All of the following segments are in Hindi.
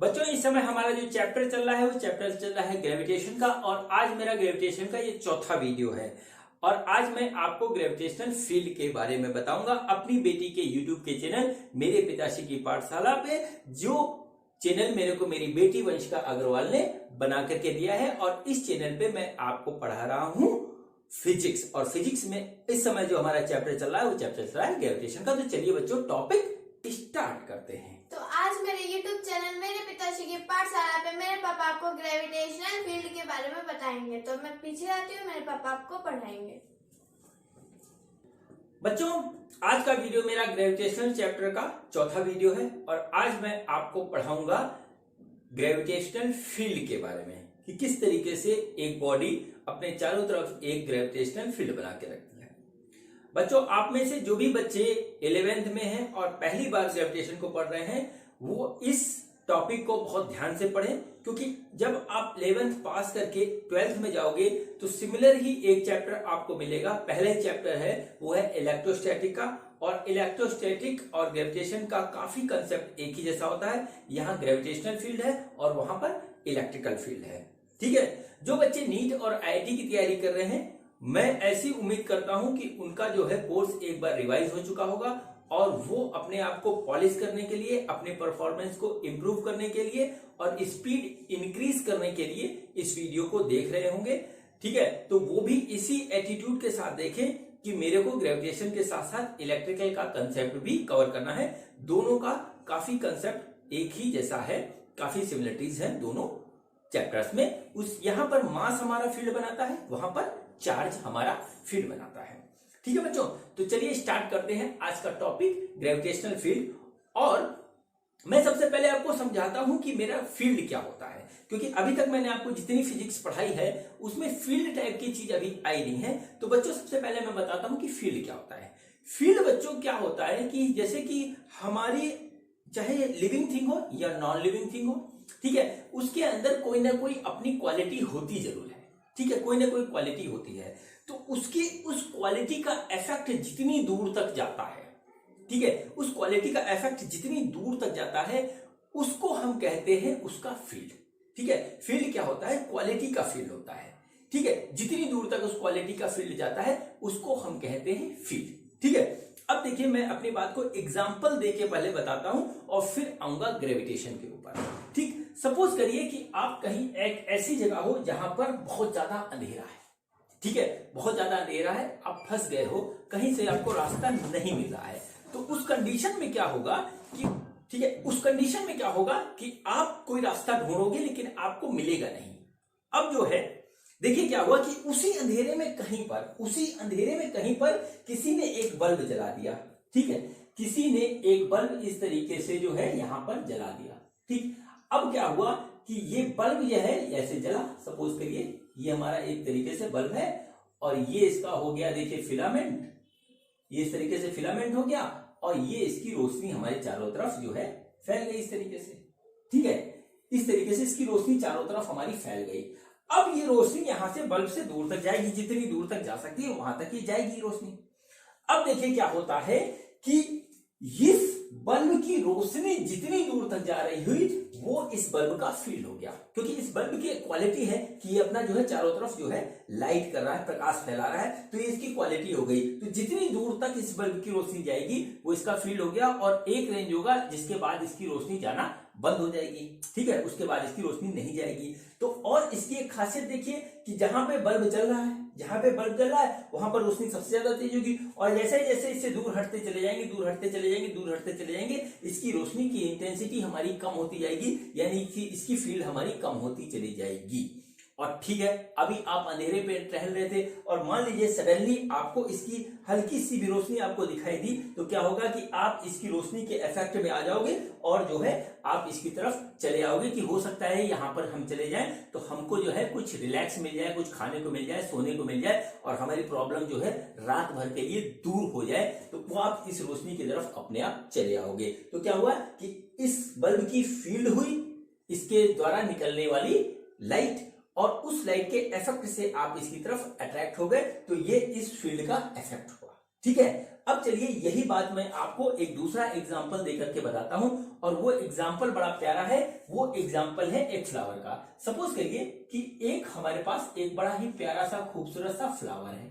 बच्चों इस समय हमारा जो चैप्टर चल रहा है वो चैप्टर चल रहा है ग्रेविटेशन का। और आज मेरा ग्रेविटेशन का ये चौथा वीडियो है और आज मैं आपको ग्रेविटेशनल फील्ड के बारे में बताऊंगा अपनी बेटी के यूट्यूब के चैनल मेरे पिताश्री की पाठशाला पे, जो चैनल मेरे को मेरी बेटी वंशिका अग्रवाल ने बना करके दिया है। और इस चैनल पे मैं आपको पढ़ा रहा हूं फिजिक्स, और फिजिक्स में इस समय जो हमारा चैप्टर चल रहा है वो चैप्टर चल रहा है ग्रेविटेशन का। तो चलिए बच्चों टॉपिक स्टार्ट करते हैं। तो आज मेरे YouTube चैनल मेरे पिताश्री की पाठशाला पे मेरे पापा आपको ग्रेविटेशनल फील्ड के बारे में बताएंगे। तो मैं पीछे आती हूँ, मेरे पापा आपको पढ़ाएंगे। बच्चों आज का वीडियो मेरा ग्रेविटेशनल चैप्टर का चौथा वीडियो है और आज मैं आपको पढ़ाऊंगा ग्रेविटेशनल फील्ड के बारे में कि किस तरीके से एक बॉडी अपने चारों तरफ एक ग्रेविटेशनल फील्ड बना के रखती है। बच्चों आप में से जो भी बच्चे 11th में हैं और पहली बार ग्रेविटेशन को पढ़ रहे हैं वो इस टॉपिक को बहुत ध्यान से पढ़ें, क्योंकि जब आप 11th पास करके 12th में जाओगे तो सिमिलर ही एक चैप्टर आपको मिलेगा। पहला चैप्टर है वो है इलेक्ट्रोस्टैटिक का, और इलेक्ट्रोस्टैटिक और ग्रेविटेशन का काफी कंसेप्ट एक ही जैसा होता है। यहाँ ग्रेविटेशनल फील्ड है और वहां पर इलेक्ट्रिकल फील्ड है। ठीक है, जो बच्चे नीट और आईआईटी की तैयारी कर रहे हैं मैं ऐसी उम्मीद करता हूं कि उनका जो है कोर्स एक बार रिवाइज हो चुका होगा और वो अपने आप को पॉलिश करने के लिए, अपने परफॉर्मेंस को इंप्रूव करने के लिए और स्पीड इंक्रीज करने के लिए इस वीडियो को देख रहे होंगे। ठीक है, तो वो भी इसी एटीट्यूड के साथ देखें कि मेरे को ग्रेविटेशन के साथ साथ इलेक्ट्रिकल का कंसेप्ट भी कवर करना है। दोनों का काफी कंसेप्ट एक ही जैसा है, काफी सिमिलरिटीज है दोनों चैप्टर्स में। उस यहाँ पर मास हमारा फील्ड बनाता है, वहां पर चार्ज हमारा फील्ड बनाता है। ठीक है बच्चों, तो चलिए स्टार्ट करते हैं आज का टॉपिक ग्रेविटेशनल फील्ड। और मैं सबसे पहले आपको समझाता हूं कि मेरा फील्ड क्या होता है, क्योंकि अभी तक मैंने आपको जितनी फिजिक्स पढ़ाई है उसमें फील्ड टाइप की चीज अभी आई नहीं है। तो बच्चों सबसे पहले मैं बताता हूं कि फील्ड क्या होता है। फील्ड बच्चों क्या होता है कि जैसे कि हमारी चाहे लिविंग थिंग हो या नॉन लिविंग थिंग हो, ठीक है, उसके अंदर कोई ना कोई अपनी क्वालिटी होती जरूर है। ठीक है, कोई ना कोई क्वालिटी होती है, तो उसकी उस क्वालिटी का इफेक्ट जितनी दूर तक जाता है, ठीक है, उस क्वालिटी का इफेक्ट जितनी दूर तक जाता है उसको हम कहते हैं उसका फील्ड। ठीक है, फील्ड क्या होता है? क्वालिटी का फील्ड होता है। ठीक है, जितनी दूर तक उस क्वालिटी का फील्ड जाता है उसको हम कहते हैं फील्ड। ठीक है, अब देखिए मैं अपनी बात को एग्जाम्पल देके पहले बताता हूं और फिर आऊंगा ग्रेविटेशन के ऊपर। ठीक, सपोज करिए कि आप कहीं एक ऐसी जगह हो जहां पर बहुत ज्यादा अंधेरा है। ठीक है, बहुत ज्यादा अंधेरा है, आप फंस गए हो, कहीं से आपको रास्ता नहीं मिल रहा है। तो उस कंडीशन में क्या होगा कि, ठीक है, उस कंडीशन में क्या होगा कि आप कोई रास्ता ढूंढोगे लेकिन आपको मिलेगा नहीं। अब जो है देखिए क्या हुआ कि उसी अंधेरे में कहीं पर किसी ने एक बल्ब जला दिया। ठीक है, किसी ने एक बल्ब इस तरीके से जो है यहां पर जला दिया। ठीक, अब क्या हुआ कि ये बल्ब जो है ऐसे जला, सपोज करिए ये हमारा एक तरीके से बल्ब है और ये इसका हो गया देखिए फिलामेंट, ये इस तरीके से फिलामेंट हो गया और ये इसकी रोशनी हमारे चारों तरफ जो है फैल गई इस तरीके से। ठीक है, इस तरीके से इसकी रोशनी चारों तरफ हमारी फैल गई। अब ये रोशनी यहां से बल्ब से दूर तक जाएगी, जितनी दूर तक जा सकती है वहां तक ही जाएगी रोशनी। अब देखिए क्या होता है कि इस बल्ब की रोशनी जितनी दूर तक जा रही हुई वो इस बल्ब का फील्ड हो गया, क्योंकि इस बल्ब की क्वालिटी है कि ये अपना जो है चारों तरफ जो है लाइट कर रहा है, प्रकाश फैला रहा है, तो ये इसकी क्वालिटी हो गई। तो जितनी दूर तक इस बल्ब की रोशनी जाएगी वो इसका फील्ड हो गया और एक रेंज होगा जिसके बाद इसकी रोशनी जाना बंद हो जाएगी। ठीक है, उसके बाद इसकी रोशनी नहीं जाएगी। तो और इसकी एक खासियत देखिए कि जहां पे बल्ब जल रहा है, वहां पर रोशनी सबसे ज्यादा तेज होगी और जैसे जैसे इससे दूर हटते चले जाएंगे इसकी रोशनी की इंटेंसिटी हमारी कम होती जाएगी, यानी कि इसकी फील्ड हमारी कम होती चली जाएगी। और ठीक है, अभी आप अंधेरे पे टहल रहे थे और मान लीजिए सडनली आपको इसकी हल्की सी भी रोशनी आपको दिखाई दी, तो क्या होगा कि आप इसकी रोशनी के इफेक्ट में आ जाओगे और जो है आप इसकी तरफ चले आओगे कि हो सकता है यहां पर हम चले जाएं तो हमको जो है कुछ रिलैक्स मिल जाए, कुछ खाने को मिल जाए, सोने को मिल जाए और हमारी प्रॉब्लम जो है रात भर के लिए दूर हो जाए। तो वो आप इस रोशनी की तरफ अपने आप चले आओगे। तो क्या हुआ कि इस बल्ब की फील्ड हुई, इसके द्वारा निकलने वाली लाइट, और उस लाइट के इफेक्ट से आप इसकी तरफ अट्रैक्ट हो गए, तो ये इस फील्ड का इफेक्ट हुआ। ठीक है, अब चलिए यही बात मैं आपको एक दूसरा एग्जाम्पल देकर के बताता हूं, और वो एग्जाम्पल बड़ा प्यारा है। वो एग्जाम्पल है एक फ्लावर का। सपोज करिए कि एक हमारे पास एक बड़ा ही प्यारा सा खूबसूरत सा फ्लावर है,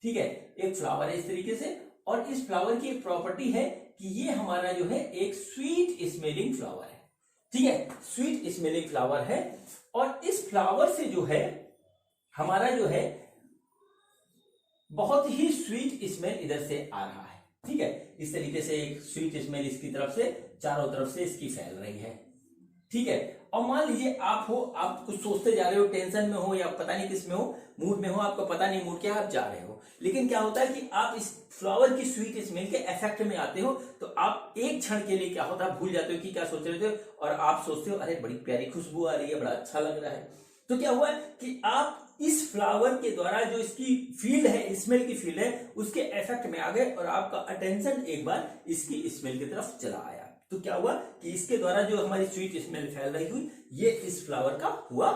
ठीक है, एक फ्लावर है इस तरीके से, और इस फ्लावर की एक प्रॉपर्टी है कि ये हमारा जो है एक स्वीट स्मेलिंग फ्लावर है, ठीक है, स्वीट स्मेलिंग फ्लावर है। और इस फ्लावर से जो है हमारा जो है बहुत ही स्वीट स्मेल इधर से आ रहा है, ठीक है, इस तरीके से एक स्वीट स्मेल इसकी तरफ से चारों तरफ से इसकी फैल रही है, ठीक है। और मान लीजिए आप हो, आप कुछ सोचते जा रहे हो, टेंशन में हो या पता नहीं किस में हो, मूड में हो, आपको पता नहीं मूड क्या, आप जा रहे हो, लेकिन क्या होता है कि आप इस फ्लावर की स्वीट स्मेल के इफेक्ट में आते हो, तो आप एक क्षण के लिए क्या होता है भूल जाते हो कि क्या सोच रहे थे, और आप सोचते हो अरे बड़ी प्यारी खुशबू आ रही है, बड़ा अच्छा लग रहा है। तो क्या हुआ कि आप इस फ्लावर के द्वारा जो इसकी फील्ड है, स्मेल की फील्ड है, उसके इफेक्ट में आ गए, और आपका अटेंशन एक बार इसकी स्मेल की तरफ चला आया। तो क्या हुआ कि इसके द्वारा जो हमारी स्वीट स्मेल फैल रही हुई, ये इस फ्लावर का हुआ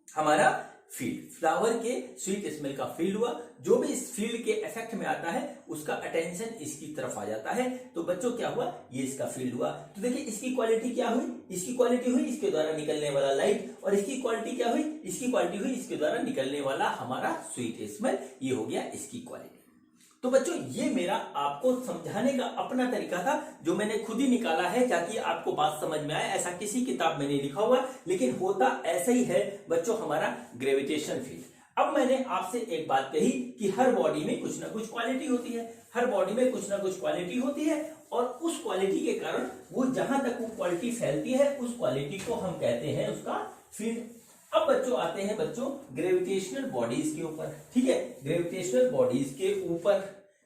हमारा फील्ड, फ्लावर के स्वीट स्मेल का फील्ड हुआ। जो भी इस फील्ड के इफेक्ट में आता है उसका अटेंशन इसकी तरफ आ जाता है। तो बच्चों क्या हुआ, ये इसका फील्ड हुआ। तो देखिए इसकी क्वालिटी क्या हुई, इसकी क्वालिटी हुई इसके द्वारा निकलने वाला लाइट, और इसकी क्वालिटी क्या हुई, इसकी क्वालिटी हुई इसके द्वारा निकलने वाला हमारा स्वीट स्मेल। ये हो गया इसकी क्वालिटी। तो बच्चों ये मेरा आपको समझाने का अपना तरीका था, जो मैंने खुद ही निकाला है ताकि आपको बात समझ में आए। ऐसा किसी किताब में नहीं लिखा हुआ, लेकिन होता ऐसा ही है बच्चों हमारा ग्रेविटेशन फील्ड। अब मैंने आपसे एक बात कही कि हर बॉडी में कुछ ना कुछ क्वालिटी होती है, हर बॉडी में कुछ ना कुछ क्वालिटी होती है, और उस क्वालिटी के कारण वो जहां तक वो क्वालिटी फैलती है, उस क्वालिटी को हम कहते हैं उसका फील्ड। अब बच्चों आते हैं बच्चों ग्रेविटेशनल बॉडीज के ऊपर, ठीक है, ग्रेविटेशनल बॉडीज के ऊपर,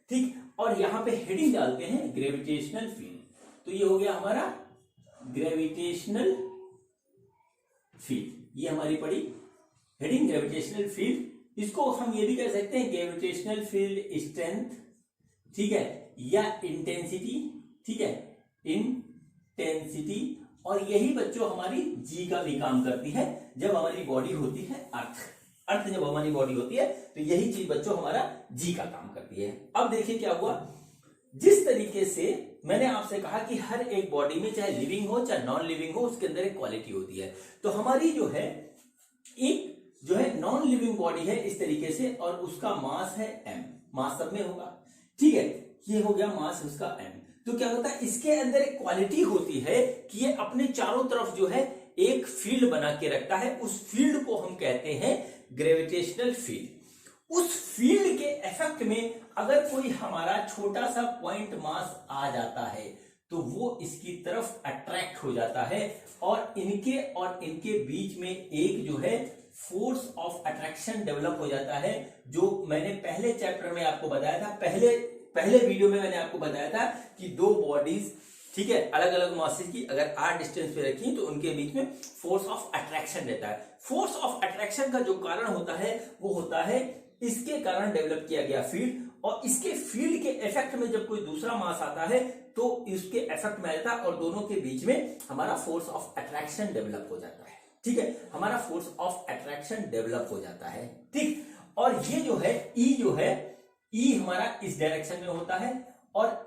ठीक, और यहां पे हेडिंग डालते हैं ग्रेविटेशनल फील्ड। तो ये हो गया हमारा ग्रेविटेशनल फील्ड, ये हमारी पड़ी हेडिंग ग्रेविटेशनल फील्ड। इसको हम ये भी कह सकते हैं ग्रेविटेशनल फील्ड स्ट्रेंथ, ठीक है, या इंटेंसिटी, ठीक है, इंटेंसिटी। और यही बच्चों हमारी जी का भी काम करती है जब हमारी बॉडी होती है अर्थ जब हमारी बॉडी होती है, तो यही चीज बच्चों हमारा जी का काम करती है। अब देखिए क्या हुआ, जिस तरीके से मैंने आपसे कहा कि हर एक बॉडी में चाहे लिविंग हो चाहे नॉन लिविंग हो, उसके अंदर एक क्वालिटी होती है। तो हमारी जो है एक जो है नॉन लिविंग बॉडी है इस तरीके से, और उसका मास है m, मास सब में होगा, ठीक है, ये हो गया मास उसका m। तो क्या होता है, इसके अंदर एक क्वालिटी होती है कि ये अपने चारों तरफ जो है एक फील्ड बना के रखता है। उस फील्ड को हम कहते हैं ग्रेविटेशनल फील्ड। उस फील्ड के इफेक्ट में अगर कोई हमारा छोटा सा पॉइंट मास आ जाता है, तो वो इसकी तरफ अट्रैक्ट हो जाता है, और इनके बीच में एक जो है फोर्स ऑफ अट्रैक्शन डेवलप हो जाता है, जो मैंने पहले चैप्टर में आपको बताया था, पहले वीडियो में मैंने आपको बताया था कि दो बॉडीज, ठीक है, अलग अलग मासेस की अगर r डिस्टेंस पे रखी तो उनके बीच में फोर्स ऑफ अट्रैक्शन रहता है। फोर्स ऑफ अट्रैक्शन का जो कारण होता है वो होता है इसके कारण डेवलप किया गया फील्ड, और इसके फील्ड के इफेक्ट में जब कोई दूसरा मास आता है तो इसके इफेक्ट में आता है, और दोनों के बीच में हमारा फोर्स ऑफ अट्रैक्शन डेवलप हो जाता है, ठीक है, हमारा फोर्स ऑफ अट्रैक्शन डेवलप हो जाता है, ठीक। और ये जो है E जो है E हमारा इस डायरेक्शन में होता है, और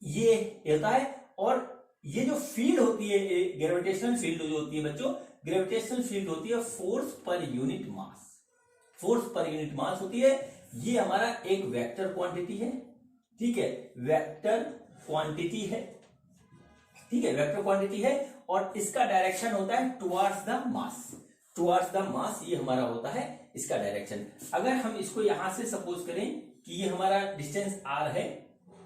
ये होता है, और ये जो फील्ड होती है ग्रेविटेशनल फील्ड जो होती है बच्चों, ग्रेविटेशनल फील्ड होती है फोर्स पर यूनिट मास, फोर्स पर यूनिट मास होती है। ये हमारा एक वेक्टर क्वांटिटी है, ठीक है, वेक्टर क्वांटिटी है, ठीक है, वेक्टर क्वांटिटी है, और इसका डायरेक्शन होता है towards the mass, towards the mass, ये हमारा होता है इसका डायरेक्शन। अगर हम इसको यहां से सपोज करें कि ये हमारा डिस्टेंस r है,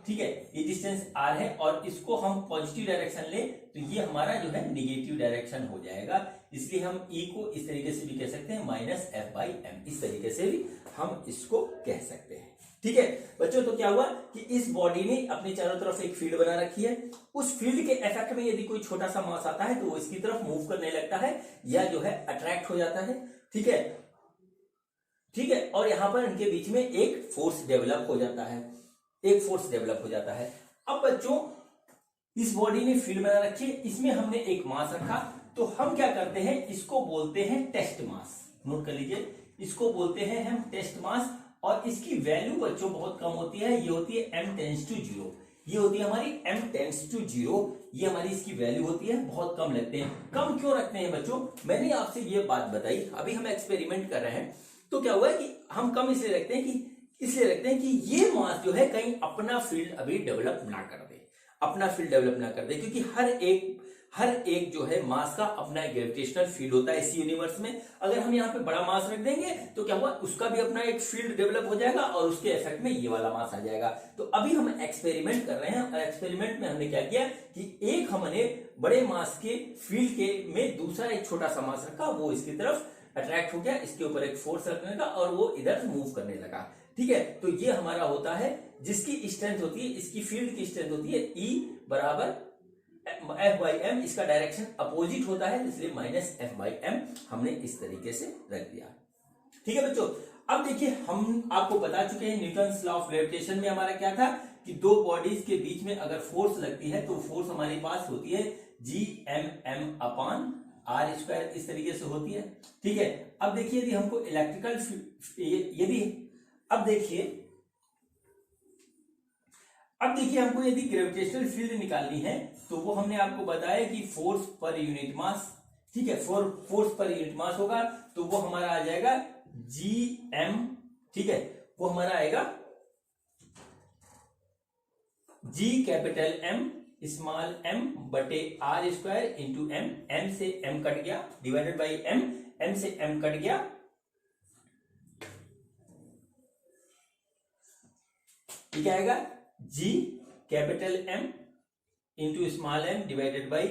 ठीक है, ये डिस्टेंस r है, और इसको हम पॉजिटिव डायरेक्शन ले तो ये हमारा जो है निगेटिव डायरेक्शन हो जाएगा, इसलिए हम E को इस तरीके से भी कह सकते हैं -f/m, इस तरीके से भी हम इसको कह सकते हैं, ठीक है बच्चों। तो क्या हुआ कि इस बॉडी ने अपनी चारों तरफ एक फील्ड बना रखी है, उस फील्ड के इफेक्ट में यदि कोई छोटा सा मास आता है तो वो इसकी तरफ मूव करने लगता है, या जो है अट्रैक्ट हो जाता है, ठीक है, ठीक है, और यहां पर इनके बीच में एक फोर्स डेवलप हो जाता है, एक फोर्स डेवलप हो जाता है। अब बच्चों इस बॉडी ने फील्ड बना रखी है, इसमें हमने एक मास रखा, तो हम क्या करते हैं, इसको बोलते हैं टेस्ट मास, नोट कर लीजिए, इसको बोलते हैं हम टेस्ट मास। और इसकी वैल्यू बच्चों बहुत कम होती है, ये होती है m टेंस टू 0, ये होती है हमारी m टेंस टू 0, ये हमारी इसकी वैल्यू होती है, बहुत कम लगते हैं। कम क्यों रखते हैं बच्चों, मैंने आपसे ये बात बताई, अभी हम एक्सपेरिमेंट कर रहे हैं, तो क्या हुआ है कि हम कम इसलिए रखते हैं कि ये मास जो है कहीं अपना फील्ड अभी डेवलप ना कर दे, क्योंकि हर एक जो है मास का अपना ग्रेविटेशनल फील्ड होता है इस यूनिवर्स में। अगर हम यहाँ पे बड़ा मास रख देंगे तो क्या हुआ, उसका भी अपना एक फील्ड डेवलप हो जाएगा और उसके इफेक्ट में ये वाला मास आ जाएगा। तो अभी हम एक्सपेरिमेंट कर रहे हैं और एक्सपेरिमेंट में हमने क्या किया कि एक हमने बड़े मास के फील्ड के में दूसरा एक छोटा सा मास रखा, वो इसकी तरफ अट्रैक्ट हो गया, इसके ऊपर एक फोर्स रखने का और वो इधर मूव करने लगा। ठीक है, तो ये हमारा होता है जिसकी स्ट्रेंथ होती है, इसकी फील्ड की स्ट्रेंथ होती है E बराबर F/m, इसका डायरेक्शन अपोजिट होता है इसलिए -F/m हमने इस तरीके से रख दिया। ठीक है बच्चों, अब देखिए हम आपको बता चुके हैं न्यूटन्स लॉ ऑफ ग्रेविटेशन में हमारा क्या था कि दो बॉडीज के बीच में अगर फोर्स लगती है तो फोर्स हमारे पास होती है Gmm/r², इस तरीके से होती है। ठीक है, अब देखिए यदि हमको अब देखिए हमको यदि ग्रेविटेशनल फील्ड निकालनी है तो वो हमने आपको बताया कि फोर्स पर यूनिट मास, ठीक है, फोर्स पर यूनिट मास होगा तो वो हमारा आ जाएगा Gm, ठीक है, वो हमारा आएगा G_M स्मॉल m बटे r² इंटू m से m कट गया डिवाइडेड बाई m से m कट गया, ठीक आएगा G_M into small m divided by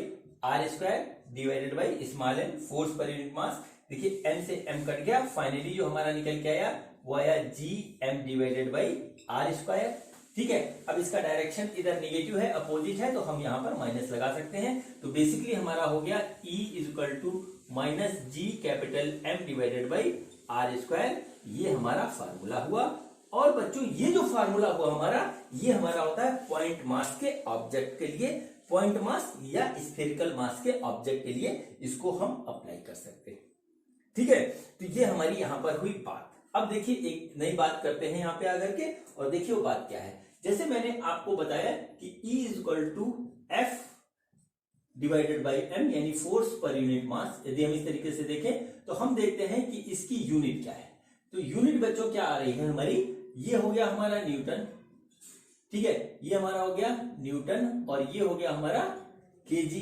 r² divided by small m, force पर यूनिट मास। देखिए m से m कट गया, फाइनली जो हमारा निकल के आया वो आया Gm डिवाइडेड बाई r²। ठीक है, अब इसका डायरेक्शन इधर नेगेटिव है, अपोजिट है, तो हम यहां पर माइनस लगा सकते हैं। तो बेसिकली हमारा हो गया E equal to minus Gm divided by r², ये हमारा फार्मूला हुआ। और बच्चों ये जो फार्मूला हुआ हमारा, ये हमारा होता है पॉइंट मास के ऑब्जेक्ट के लिए, पॉइंट मास या स्फेरिकल मास के ऑब्जेक्ट के लिए इसको हम अप्लाई कर सकते हैं। ठीक है, तो ये हमारी यहां पर हुई बात। अब देखिए एक नई बात करते हैं यहाँ पे आकर के, और देखिए वो बात क्या है। जैसे मैंने आपको बताया कि E equal to F divided by m, यानी फोर्स पर यूनिट मास। यदि हम इस तरीके से देखें तो हम देखते हैं कि इसकी यूनिट क्या है। तो यूनिट बच्चों क्या आ रही है हमारी, ये हो गया हमारा न्यूटन, ठीक है, ये हमारा हो गया न्यूटन और ये हो गया हमारा केजी।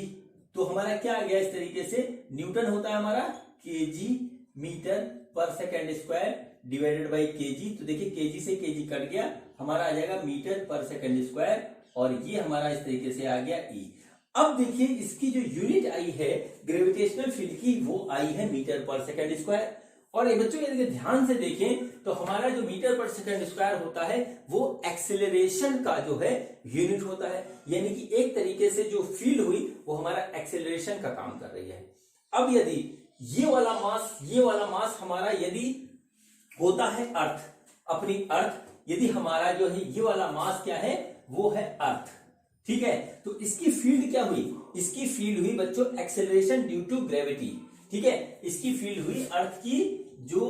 तो हमारा क्या आ गया इस तरीके से, न्यूटन होता है हमारा केजी मीटर पर second square divided by KG. तो देखिए केजी से केजी कट गया, हमारा आ जाएगा मीटर पर सेकेंड स्क्वायर, और ये हमारा इस तरीके से आ गया E। अब देखिए इसकी जो यूनिट आई है ग्रेविटेशनल फील्ड की, वो आई है मीटर पर सेकेंड स्क्वायर। और ये बच्चों यदि ध्यान से देखें तो हमारा जो मीटर पर सेकेंड स्क्वायर होता है वो एक्सेलरेशन का जो है यूनिट होता है, यानी कि एक तरीके से जो फील हुई वो हमारा एक्सेलरेशन का काम कर रही है। अब यदि ये वाला मास हमारा यदि होता है अर्थ, अपनी अर्थ, यदि हमारा जो है ये वाला मास क्या है, वो है अर्थ, ठीक है, तो इसकी फील्ड क्या हुई, इसकी फील्ड हुई बच्चों एक्सेलरेशन ड्यू टू ग्रेविटी। ठीक है, इसकी फील्ड हुई अर्थ की, जो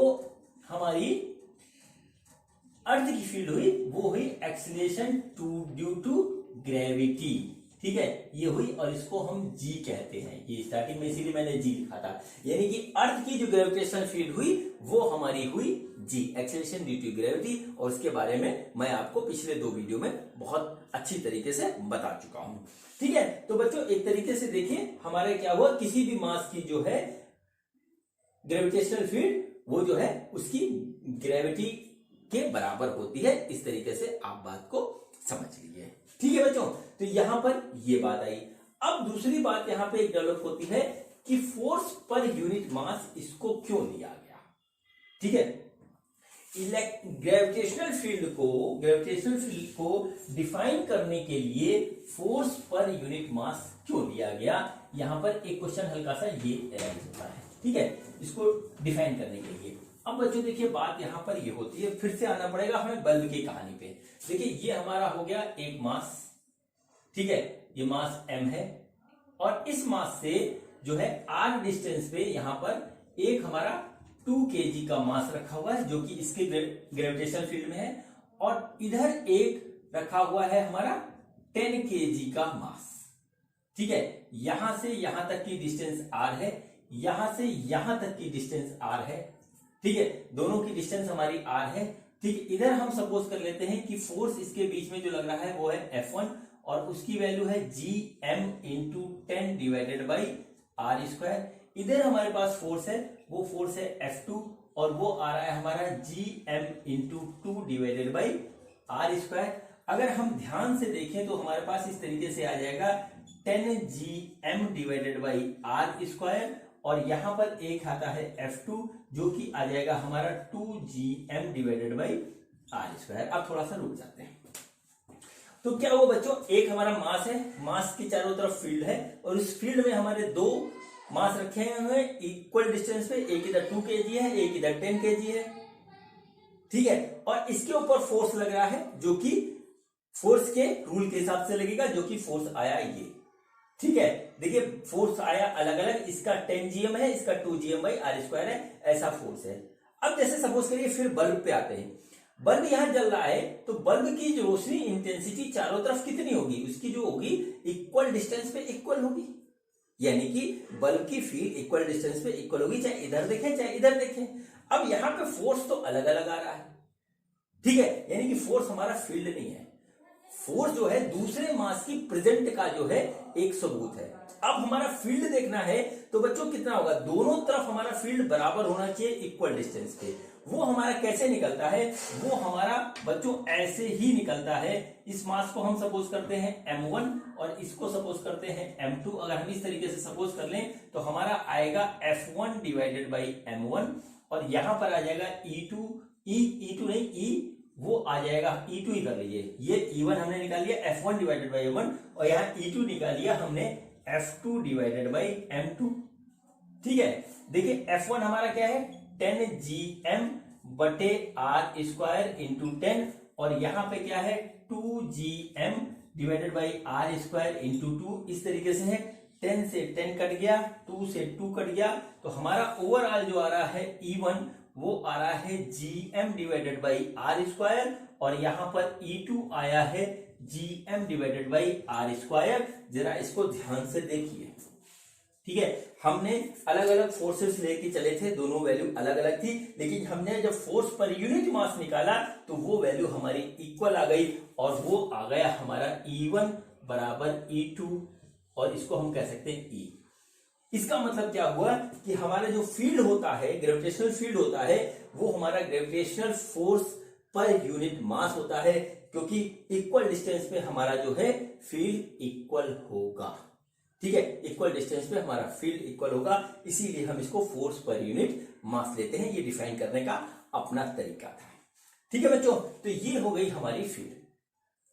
हमारी अर्थ की फील्ड हुई वो हुई एक्सेलरेशन ड्यू टू ग्रेविटी। ठीक है, ये हुई और इसको हम G कहते हैं, ये स्टार्टिंग में इसीलिए मैंने G लिखा था, यानी कि अर्थ की जो ग्रेविटेशनल फील्ड हुई वो हमारी हुई G, acceleration due to gravity. और उसके बारे में मैं आपको पिछले 2 वीडियो में बहुत अच्छी तरीके से बता चुका हूं। ठीक है, तो बच्चों एक तरीके से देखिए हमारे क्या हुआ, किसी भी मास की जो है ग्रेविटेशनल फील्ड वो जो है उसकी ग्रेविटी के बराबर होती है। इस तरीके से आप बात को समझ लीजिए। ठीक है बच्चों, तो यहां पर ये बात आई। अब दूसरी बात यहां पे एक डेवलप होती है कि फोर्स पर यूनिट मास इसको क्यों लिया गया। ठीक है, ग्रेविटेशनल फील्ड को डिफाइन करने के लिए फोर्स पर यूनिट मास क्यों लिया गया, यहां पर एक क्वेश्चन हल्का सा ये अराइज होता है। ठीक है, इसको डिफाइन करने के लिए। अब बच्चों देखिए बात यहां पर ये होती है, फिर से आना पड़ेगा हमें बल्ब की कहानी पे। देखिए ये हमारा हो गया एक मास, ठीक है, ये मास m है, और इस मास से जो है r डिस्टेंस पे यहां पर एक हमारा 2 kg का मास रखा हुआ है जो कि इसके ग्रेविटेशनल फील्ड में है, और इधर एक रखा हुआ है हमारा 10 kg का मास। ठीक है, यहां से यहां तक की डिस्टेंस r है, यहां से यहां तक की डिस्टेंस r है। ठीक है, दोनों की डिस्टेंस हमारी r है। ठीक है, इधर हम सपोज कर लेते हैं कि फोर्स इसके बीच में जो लग रहा है वो है F1 और उसकी वैल्यू है Gm into 10 divided by r square. इधर हमारे पास फोर्स है, वो फोर्स है F2 और वो आ रहा है हमारा Gm into 2 divided by r square. अगर हम ध्यान से देखें तो हमारे पास इस तरीके से आ जाएगा 10 Gm divided by r square, और यहां पर एक आता है F2 जो कि आ जाएगा हमारा 2 Gm divided by r square. अब थोड़ा सा रुक जाते हैं। तो क्या हुआ बच्चों, एक हमारा मास है, मास के चारों तरफ फील्ड है, और उस फील्ड में हमारे दो मास रखे हुए हैं इक्वल डिस्टेंस पे, एक इधर 2 kg है, एक इधर 10 kg है। ठीक है, और इसके ऊपर फोर्स लग रहा है जो कि फोर्स के रूल के हिसाब से लगेगा, जो कि फोर्स आया ये। ठीक है, देखिए फोर्स आया अलग अलग, इसका 10 Gm है, इसका 2 Gm बाई आर स्क्वायर है, ऐसा फोर्स है। अब जैसे सपोज करिए फिर बल्ब पे आते हैं, बल्ब यहां जल रहा है तो बल्ब की जो रोशनी इंटेंसिटी चारों तरफ कितनी होगी, उसकी जो होगी इक्वल डिस्टेंस पे इक्वल होगी, यानी कि बल्ब की फील्ड इक्वल डिस्टेंस पे इक्वल होगी, चाहे इधर देखें चाहे इधर देखें। अब यहां पे फोर्स तो अलग अलग आ रहा है। ठीक है, यानी कि फोर्स हमारा फील्ड नहीं है, फोर्स जो है दूसरे मास की प्रेजेंट का जो है एक सबूत है। अब हमारा फील्ड देखना है तो बच्चों कितना होगा, दोनों तरफ हमारा फील्ड बराबर होना चाहिए इक्वल डिस्टेंस पे। वो हमारा कैसे निकलता है, वो हमारा बच्चों ऐसे ही निकलता है। इस मास को हम सपोज करते हैं M1 और इसको सपोज करते हैं M2। अगर हम इस तरीके से सपोज कर लें तो हमारा आएगा F1 डिवाइडेड बाई M1, और यहां पर आ जाएगा E2 नहीं E, वो आ जाएगा E2 ही कर लीजिए। ये E1 हमने निकाल लिया F1 डिवाइडेड बाई M1, और यहाँ E2 निकाल लिया हमने F2 डिवाइडेड बाई M2। ठीक है, देखिए F1 हमारा क्या है 10 Gm बटे आर स्क्वायर इंटू 10, और यहां पे क्या है 2 Gm divided by r square into 2। इस तरीके से है, 10 से 10 कट गया, 2 से 2 कट गया, तो हमारा ओवरऑल जो आ रहा है E1 वो आ रहा है Gm divided by r square, और यहां पर E2 आया है Gm divided by r square. जरा इसको ध्यान से देखिए। ठीक है, हमने अलग अलग फोर्सेस लेके चले थे, दोनों वैल्यू अलग अलग थी, लेकिन हमने जब फोर्स पर यूनिट मास निकाला तो वो वैल्यू हमारी इक्वल आ गई, और वो आ गया हमारा E1 बराबर E2, और इसको हम कह सकते हैं E। इसका मतलब क्या हुआ कि हमारा जो फील्ड होता है, ग्रेविटेशनल फील्ड होता है, वो हमारा ग्रेविटेशनल फोर्स पर यूनिट मास होता है, क्योंकि इक्वल डिस्टेंस पे हमारा जो है फील्ड इक्वल होगा। ठीक है, इक्वल डिस्टेंस पे हमारा फील्ड इक्वल होगा, इसीलिए हम इसको फोर्स पर यूनिट मास लेते हैं। ये डिफाइन करने का अपना तरीका था। ठीक है बच्चों, तो ये हो गई हमारी फील्ड।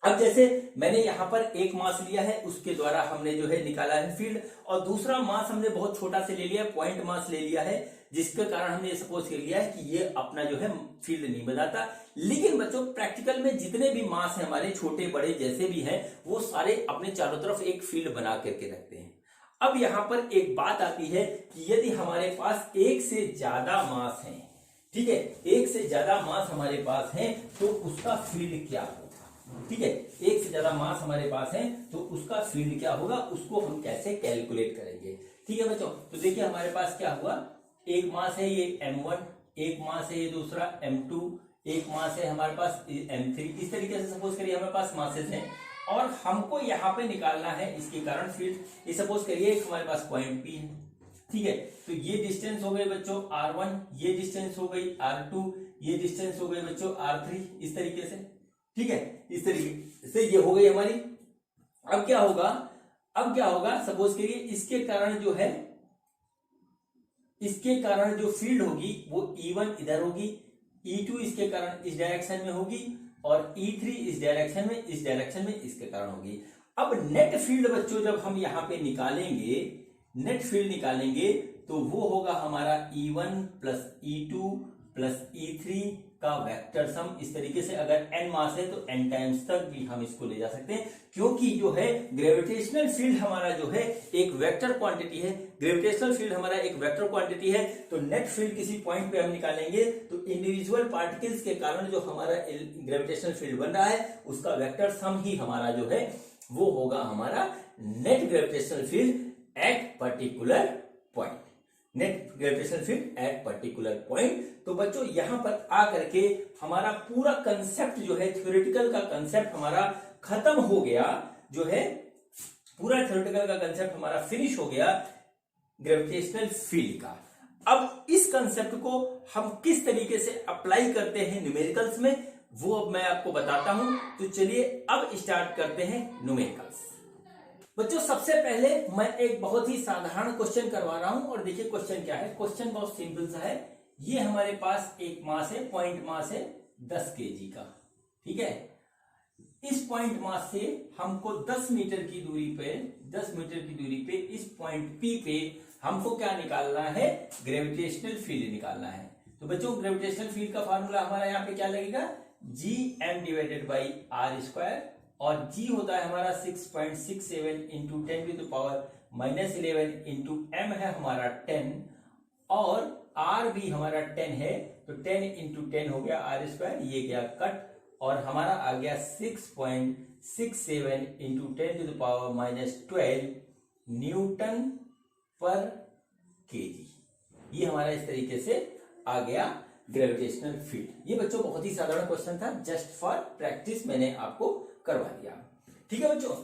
अब जैसे मैंने यहां पर एक मास लिया है, उसके द्वारा हमने जो है निकाला है फील्ड, और दूसरा मास हमने बहुत छोटा से ले लिया, पॉइंट मास ले लिया है, जिसके कारण हमने ये सपोज कर लिया है कि ये अपना जो है फील्ड नहीं बताता। लेकिन बच्चों प्रैक्टिकल में जितने भी मास है हमारे, छोटे बड़े जैसे भी हैं, वो सारे अपने चारों तरफ एक फील्ड बना करके रखते हैं। अब यहां पर एक बात आती है कि यदि हमारे पास एक से ज्यादा मास है, ठीक है, एक से ज्यादा मास हमारे पास है, तो उसका फील्ड क्या होगा। ठीक है, एक से ज्यादा मास हमारे पास है तो उसका फील्ड क्या होगा, उसको हम कैसे कैलकुलेट करेंगे। ठीक है बच्चों, तो देखिए हमारे पास क्या हुआ, एक मास है ये M1, एक मास है ये दूसरा M2, एक मास है हमारे पास M3। इस तरीके से सपोज करिए हमारे पास मासेस हैं, और हमको यहाँ पे निकालना है इसके कारण फील्ड। ये सपोज करिए हमारे पास पॉइंट P है। ठीक है, तो ये डिस्टेंस हो गई बच्चों R1, ये डिस्टेंस हो गई R2, ये डिस्टेंस हो गई बच्चों R3। इस तरीके से, ठीक है, इस तरीके से ये हो गई हमारी। अब क्या होगा, सपोज करिए इसके कारण जो है, इसके कारण जो फील्ड होगी वो E1 इधर होगी, E2 इसके कारण इस डायरेक्शन में होगी, और E3 इस डायरेक्शन में इसके कारण होगी। अब नेट फील्ड बच्चों जब हम यहां पे निकालेंगे, नेट फील्ड निकालेंगे, तो वो होगा हमारा E1 plus E2 plus E3 का वेक्टर सम। इस तरीके से अगर n मास है तो n टाइम्स तक भी हम इसको ले जा सकते हैं, क्योंकि जो है ग्रेविटेशनल फील्ड हमारा जो है एक वेक्टर क्वांटिटी है। ग्रेविटेशनल फील्ड हमारा एक वेक्टर क्वांटिटी है, तो नेट फील्ड किसी पॉइंट पे हम निकालेंगे तो इंडिविजुअल पार्टिकल्स के कारण जो हमारा ग्रेविटेशनल फील्ड बन रहा है उसका वेक्टर सम ही हमारा जो है वो होगा हमारा net gravitational field at particular point. Net gravitational field at particular point. तो बच्चों यहां पर आकर के हमारा पूरा कंसेप्ट जो है थ्योरेटिकल का कंसेप्ट हमारा खत्म हो गया, जो है पूरा थ्योरेटिकल का कंसेप्ट हमारा फिनिश हो गया ग्रेविटेशनल फील्ड का। अब इस कंसेप्ट को हम किस तरीके से अप्लाई करते हैं न्यूमेरिकल्स में, वो अब मैं आपको बताता हूं। तो चलिए अब स्टार्ट करते हैं न्यूमेरिकल्स। बच्चों सबसे पहले मैं एक बहुत ही साधारण क्वेश्चन करवा रहा हूं, और देखिए क्वेश्चन क्या है। क्वेश्चन बहुत सिंपल सा है। ये हमारे पास एक मास है, पॉइंट मास है 10 केजी का, ठीक है। इस पॉइंट मास से हमको 10 मीटर की दूरी पे इस पॉइंट P पे हमको क्या निकालना है, ग्रेविटेशनल फील्ड निकालना है। तो बच्चों ग्रेविटेशनल फील्ड का फार्मूला हमारा यहाँ पे क्या लगेगा, Gm divided by r square, और G होता है हमारा 6.67 इंटू 10⁻11 इंटू m है हमारा 10, और R भी हमारा 10 है, तो 10 इंटू 10 हो गया आर स्क्वायर, ये गया कट, और हमारा आ गया 6.67 इंटू 10⁻12 न्यूटन पर केजी। ये हमारा इस तरीके से आ गया ग्रेविटेशनल फील्ड। ये बच्चों बहुत ही साधारण क्वेश्चन था, जस्ट फॉर प्रैक्टिस मैंने आपको करवा दिया, ठीक है बच्चों।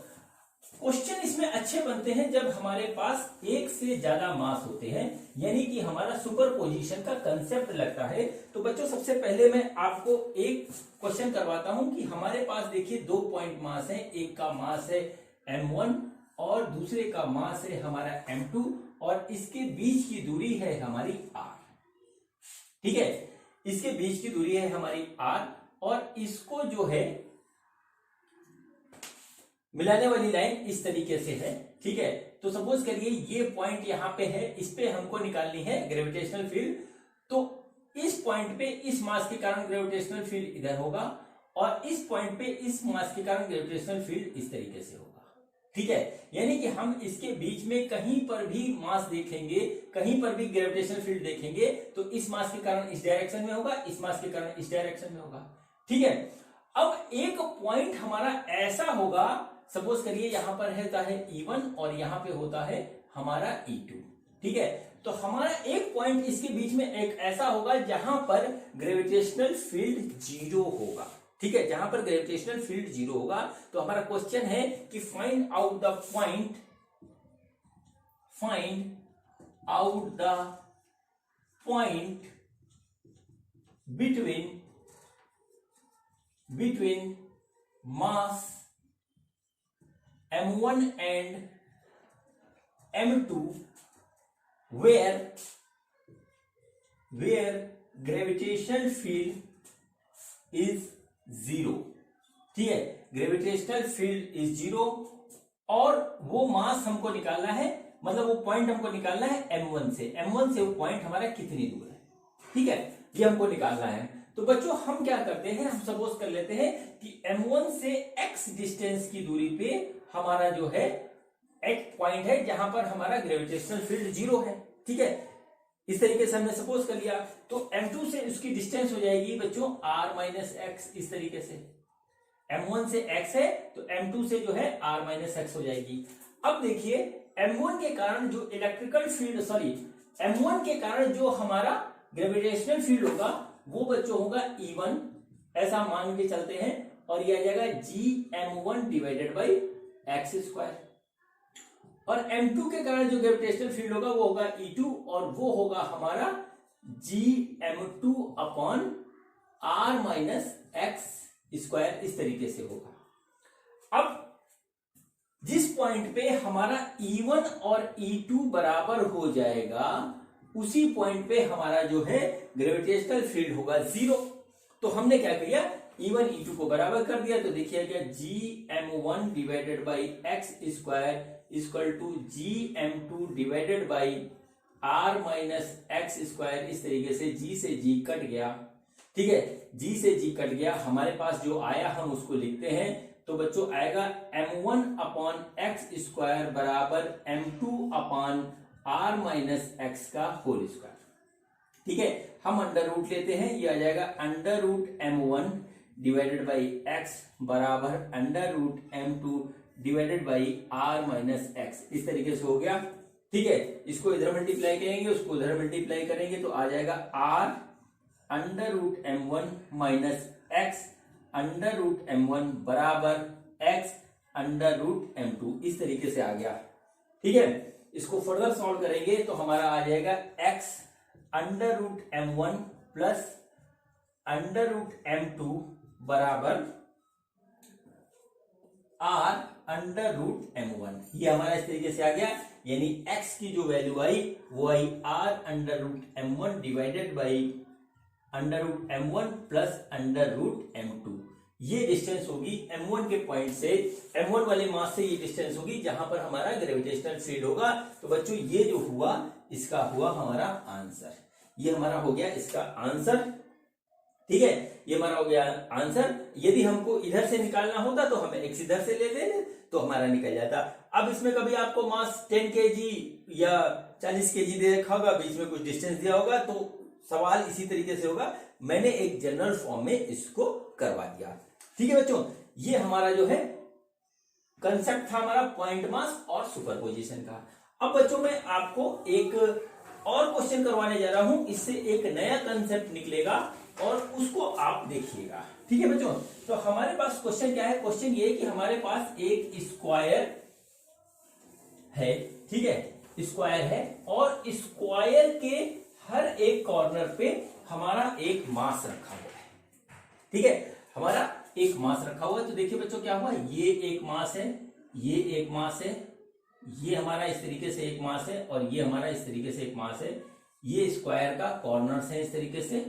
क्वेश्चन इसमें अच्छे बनते हैं जब हमारे पास एक से ज्यादा मास होते हैं, यानी कि हमारा सुपरपोजिशन का कंसेप्ट लगता है। तो बच्चों सबसे पहले मैं आपको एक क्वेश्चन करवाता हूं कि हमारे पास देखिए 2 पॉइंट मास है, एक का मास है m1 और दूसरे का मास है हमारा m2, और इसके बीच की दूरी है हमारी r, ठीक है। इसके बीच की दूरी है हमारी r, और इसको जो है मिलाने वाली लाइन इस तरीके से है, ठीक है। तो सपोज करिए ये पॉइंट यहां पे है, इस पे हमको निकालनी है ग्रेविटेशनल फील्ड। तो इस पॉइंट पे इस मास के कारण ग्रेविटेशनल फील्ड इधर होगा, और इस पॉइंट पे इस मास के कारण ग्रेविटेशनल फील्ड इस तरीके से होगा, ठीक है। यानी कि हम इसके बीच में कहीं पर भी मास देखेंगे, कहीं पर भी ग्रेविटेशनल फील्ड देखेंगे, तो इस मास के कारण इस डायरेक्शन में होगा, इस मास के कारण इस डायरेक्शन में होगा, ठीक है। अब एक पॉइंट हमारा ऐसा होगा, सपोज करिए यहां पर होता है E1 और यहां पे होता है हमारा E2, ठीक है। तो हमारा एक पॉइंट इसके बीच में एक ऐसा होगा जहां पर ग्रेविटेशनल फील्ड 0 होगा, ठीक है। जहां पर ग्रेविटेशनल फील्ड 0 होगा, तो हमारा क्वेश्चन है कि find out the point between mass m1 and m2 where gravitational field is 0, ठीक है। ग्रेविटेशनल फील्ड इज 0, और वो मास हमको निकालना है, मतलब वो पॉइंट हमको निकालना है m1 से। m1 से वो पॉइंट हमारा कितनी दूर है, ठीक है, ये हमको निकालना है। तो बच्चों हम क्या करते हैं, हम सपोज कर लेते हैं कि m1 से x डिस्टेंस की दूरी पे हमारा जो है एक पॉइंट है जहां पर हमारा ग्रेविटेशनल फील्ड 0 है, ठीक है। इस तरीके से हमने सपोज कर लिया, तो m2 से उसकी डिस्टेंस हो जाएगी बच्चों r माइनस एक्स। इस तरीके से m1 से x है, तो m2 से जो है r माइनस एक्स हो जाएगी। अब देखिए m1 के कारण जो इलेक्ट्रिकल फील्ड, m1 के कारण जो हमारा ग्रेविटेशनल फील्ड होगा वो बच्चों होगा E1, ऐसा मान के चलते हैं, और यह आ जाएगा Gm1 divided by x square, और m2 के कारण जो ग्रेविटेशनल फील्ड होगा वो होगा E2, और वो होगा हमारा Gm2 upon r minus x square, इस तरीके से होगा। अब जिस पॉइंट पे हमारा E1 और E2 बराबर हो जाएगा, उसी पॉइंट पे हमारा जो है ग्रेविटेशनल फील्ड होगा 0। तो हमने क्या किया, E1 E2 को बराबर कर दिया, तो देखिए क्या Gm1 divided by x square equal to Gm2 divided by r minus x square. इस तरीके से G से G कट गया, ठीक है, जी से जी कट गया, हमारे पास जो आया हम उसको लिखते हैं। तो बच्चों आएगा m1 अपॉन एक्स स्क्वायर बराबर m2 upon r minus x का होल स्क्वायर। ठीक है, हम अंडर रूट लेते हैं, ये आ जाएगा under root m1 divided by x बराबर under root m2 divided by r minus x. इस तरीके से हो गया। ठीक है, इसको इधर मल्टीप्लाई करेंगे, उसको उधर मल्टीप्लाई करेंगे, तो आ जाएगा r under root m1 minus x under root m1 बराबर x अंडर रूट m2। इस तरीके से आ गया। ठीक है, इसको फर्दर सॉल्व करेंगे तो हमारा आ जाएगा x under root m1 plus under root m2 बराबर r अंडर रूट m1। ये हमारा इस तरीके से आ गया, यानी x की जो वैल्यू आई वो आई r under root m1 divided by under root m1 plus under root m2। ये डिस्टेंस होगी m1 के पॉइंट से, m1 वाले मास से ये डिस्टेंस होगी जहां पर हमारा ग्रेविटेशनल फील्ड होगा। तो बच्चों ये जो हुआ इसका हुआ हमारा आंसर। ये हमारा हो गया इसका आंसर। ठीक है, ये हमारा हो गया आंसर। यदि हमको इधर से निकालना होता तो हमें x इधर से लेते तो हमारा निकल जाता। अब इसमें कभी आपको मास 10 kg या 40 kg दे रखा होगा, बीच में कुछ डिस्टेंस दिया होगा, तो सवाल इसी तरीके से होगा। मैंने एक जनरल फॉर्म में इसको करवा दिया। ठीक है बच्चों, ये हमारा जो है कंसेप्ट था हमारा पॉइंट मास और सुपरपोजिशन का। अब बच्चों मैं आपको एक और क्वेश्चन करवाने जा रहा हूं, इससे एक नया कंसेप्ट निकलेगा और उसको आप देखिएगा। ठीक है बच्चों, तो हमारे पास क्वेश्चन क्या है? क्वेश्चन ये है कि हमारे पास एक स्क्वायर है। ठीक है, स्क्वायर है और स्क्वायर के हर एक कॉर्नर पे हमारा एक मास रखा हुआ है। ठीक है, हमारा एक मास रखा हुआ है। तो देखिए बच्चों क्या हुआ, ये एक मास है, ये एक मास है, ये हमारा इस तरीके से एक मास है और ये हमारा इस तरीके से एक मास है। ये स्क्वायर का कॉर्नर्स है इस तरीके से।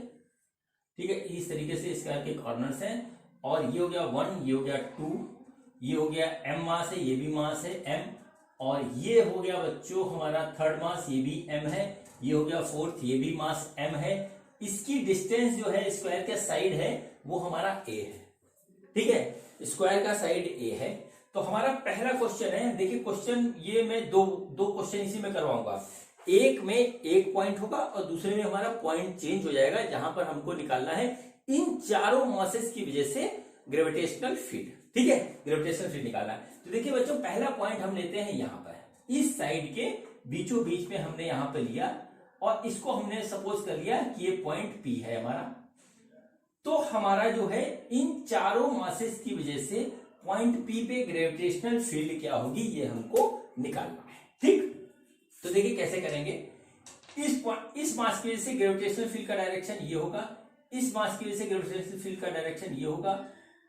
ठीक है, इस तरीके से स्क्वायर के कॉर्नर्स हैं और ये हो गया 1, ये हो गया 2, ये हो गया m मास है, ये भी मास है m, और ये हो गया बच्चों हमारा थर्ड मास, ये भी m है, ये हो गया फोर्थ, ये भी मास m है। इसकी डिस्टेंस जो है स्क्वायर का साइड है वो हमारा a है। ठीक है, स्क्वायर का साइड a है। तो हमारा पहला क्वेश्चन है, देखिए क्वेश्चन ये मैं दो क्वेश्चन इसी में करवाऊंगा। एक में एक पॉइंट होगा और दूसरे में हमारा पॉइंट चेंज हो जाएगा, जहां पर हमको निकालना है इन चारों मासेस की वजह से ग्रेविटेशनल फील्ड। ठीक है, ग्रेविटेशनल फील्ड निकालना है। तो देखिए बच्चों पहला पॉइंट हम लेते हैं यहां पर, इस साइड के बीचों बीच में हमने यहां पर लिया और इसको हमने सपोज कर लिया कि ये पॉइंट P है हमारा। तो हमारा जो है इन चारों मासेस की वजह से पॉइंट P पे ग्रेविटेशनल फील्ड क्या होगी ये हमको निकालना है। ठीक, तो देखिए कैसे करेंगे। इस मास की वजह से ग्रेविटेशनल फील्ड का डायरेक्शन ये होगा, इस मास की वजह से ग्रेविटेशनल फील्ड का डायरेक्शन ये होगा,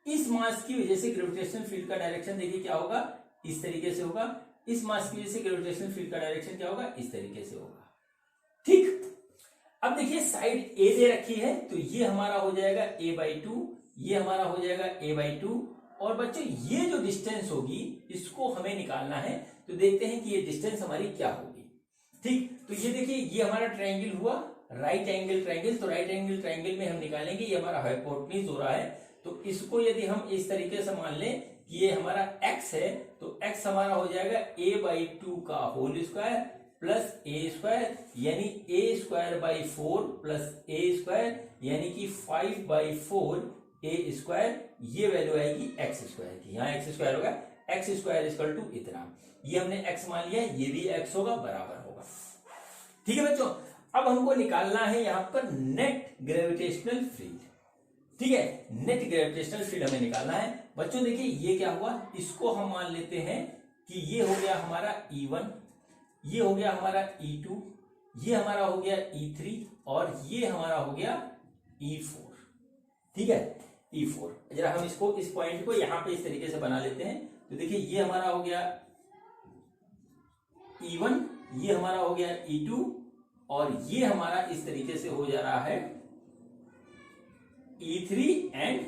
इस मास की वजह से ग्रेविटेशनल फील्ड का डायरेक्शन देखिए क्या होगा, इस तरीके से होगा। इस मास की वजह से ग्रेविटेशनल फील्ड का डायरेक्शन क्या होगा, इस तरीके से होगा। ठीक, अब देखिए साइड ए दे रखी है तो ये हमारा हो जाएगा a/2, ये हमारा हो जाएगा a/2, और बच्चों ये जो डिस्टेंस होगी इसको हमें निकालना है। तो देखते हैं कि ये डिस्टेंस हमारी क्या होगी। ठीक, तो ये देखिए ये हमारा ट्रायंगल हुआ राइट एंगल ट्रायंगल। तो राइट एंगल ट्रायंगल में हम निकालेंगे, ये हमारा हाइपोटेन्यूज हो रहा है। तो इसको यदि हम इस तरीके से मान लें कि ये हमारा x है, तो x हमारा हो जाएगा a/2 का whole square plus a square, यानी a square by 4 plus a square, यानी कि 5/4 a स्क्वायर। ये वैल्यू आएगी x स्क्वायर की, यहाँ x स्क्वायर होगा, x स्क्वायर इक्वल टू इतना। ये हमने x मान लिया, ये भी x होगा, बराबर होगा। ठीक है बच्चों, अब हमको निकालना है यहाँ पर नेट ग्रेविटेशनल फील्ड। ठीक है, नेट ग्रेविटेशनल फील्ड हमें निकालना है। बच्चों देखिए ये क्या हुआ, इसको हम मान लेते हैं कि ये हो गया हमारा E1, ये हो गया हमारा E2, ये हमारा हो गया E3 और ये हमारा हो गया E4। ठीक है, E4। जरा हम इसको इस पॉइंट को यहां पे इस तरीके से बना लेते हैं। तो देखिए ये हमारा हो गया E1, ये हमारा हो गया E2 और ये हमारा इस तरीके से हो जा रहा है E3 एंड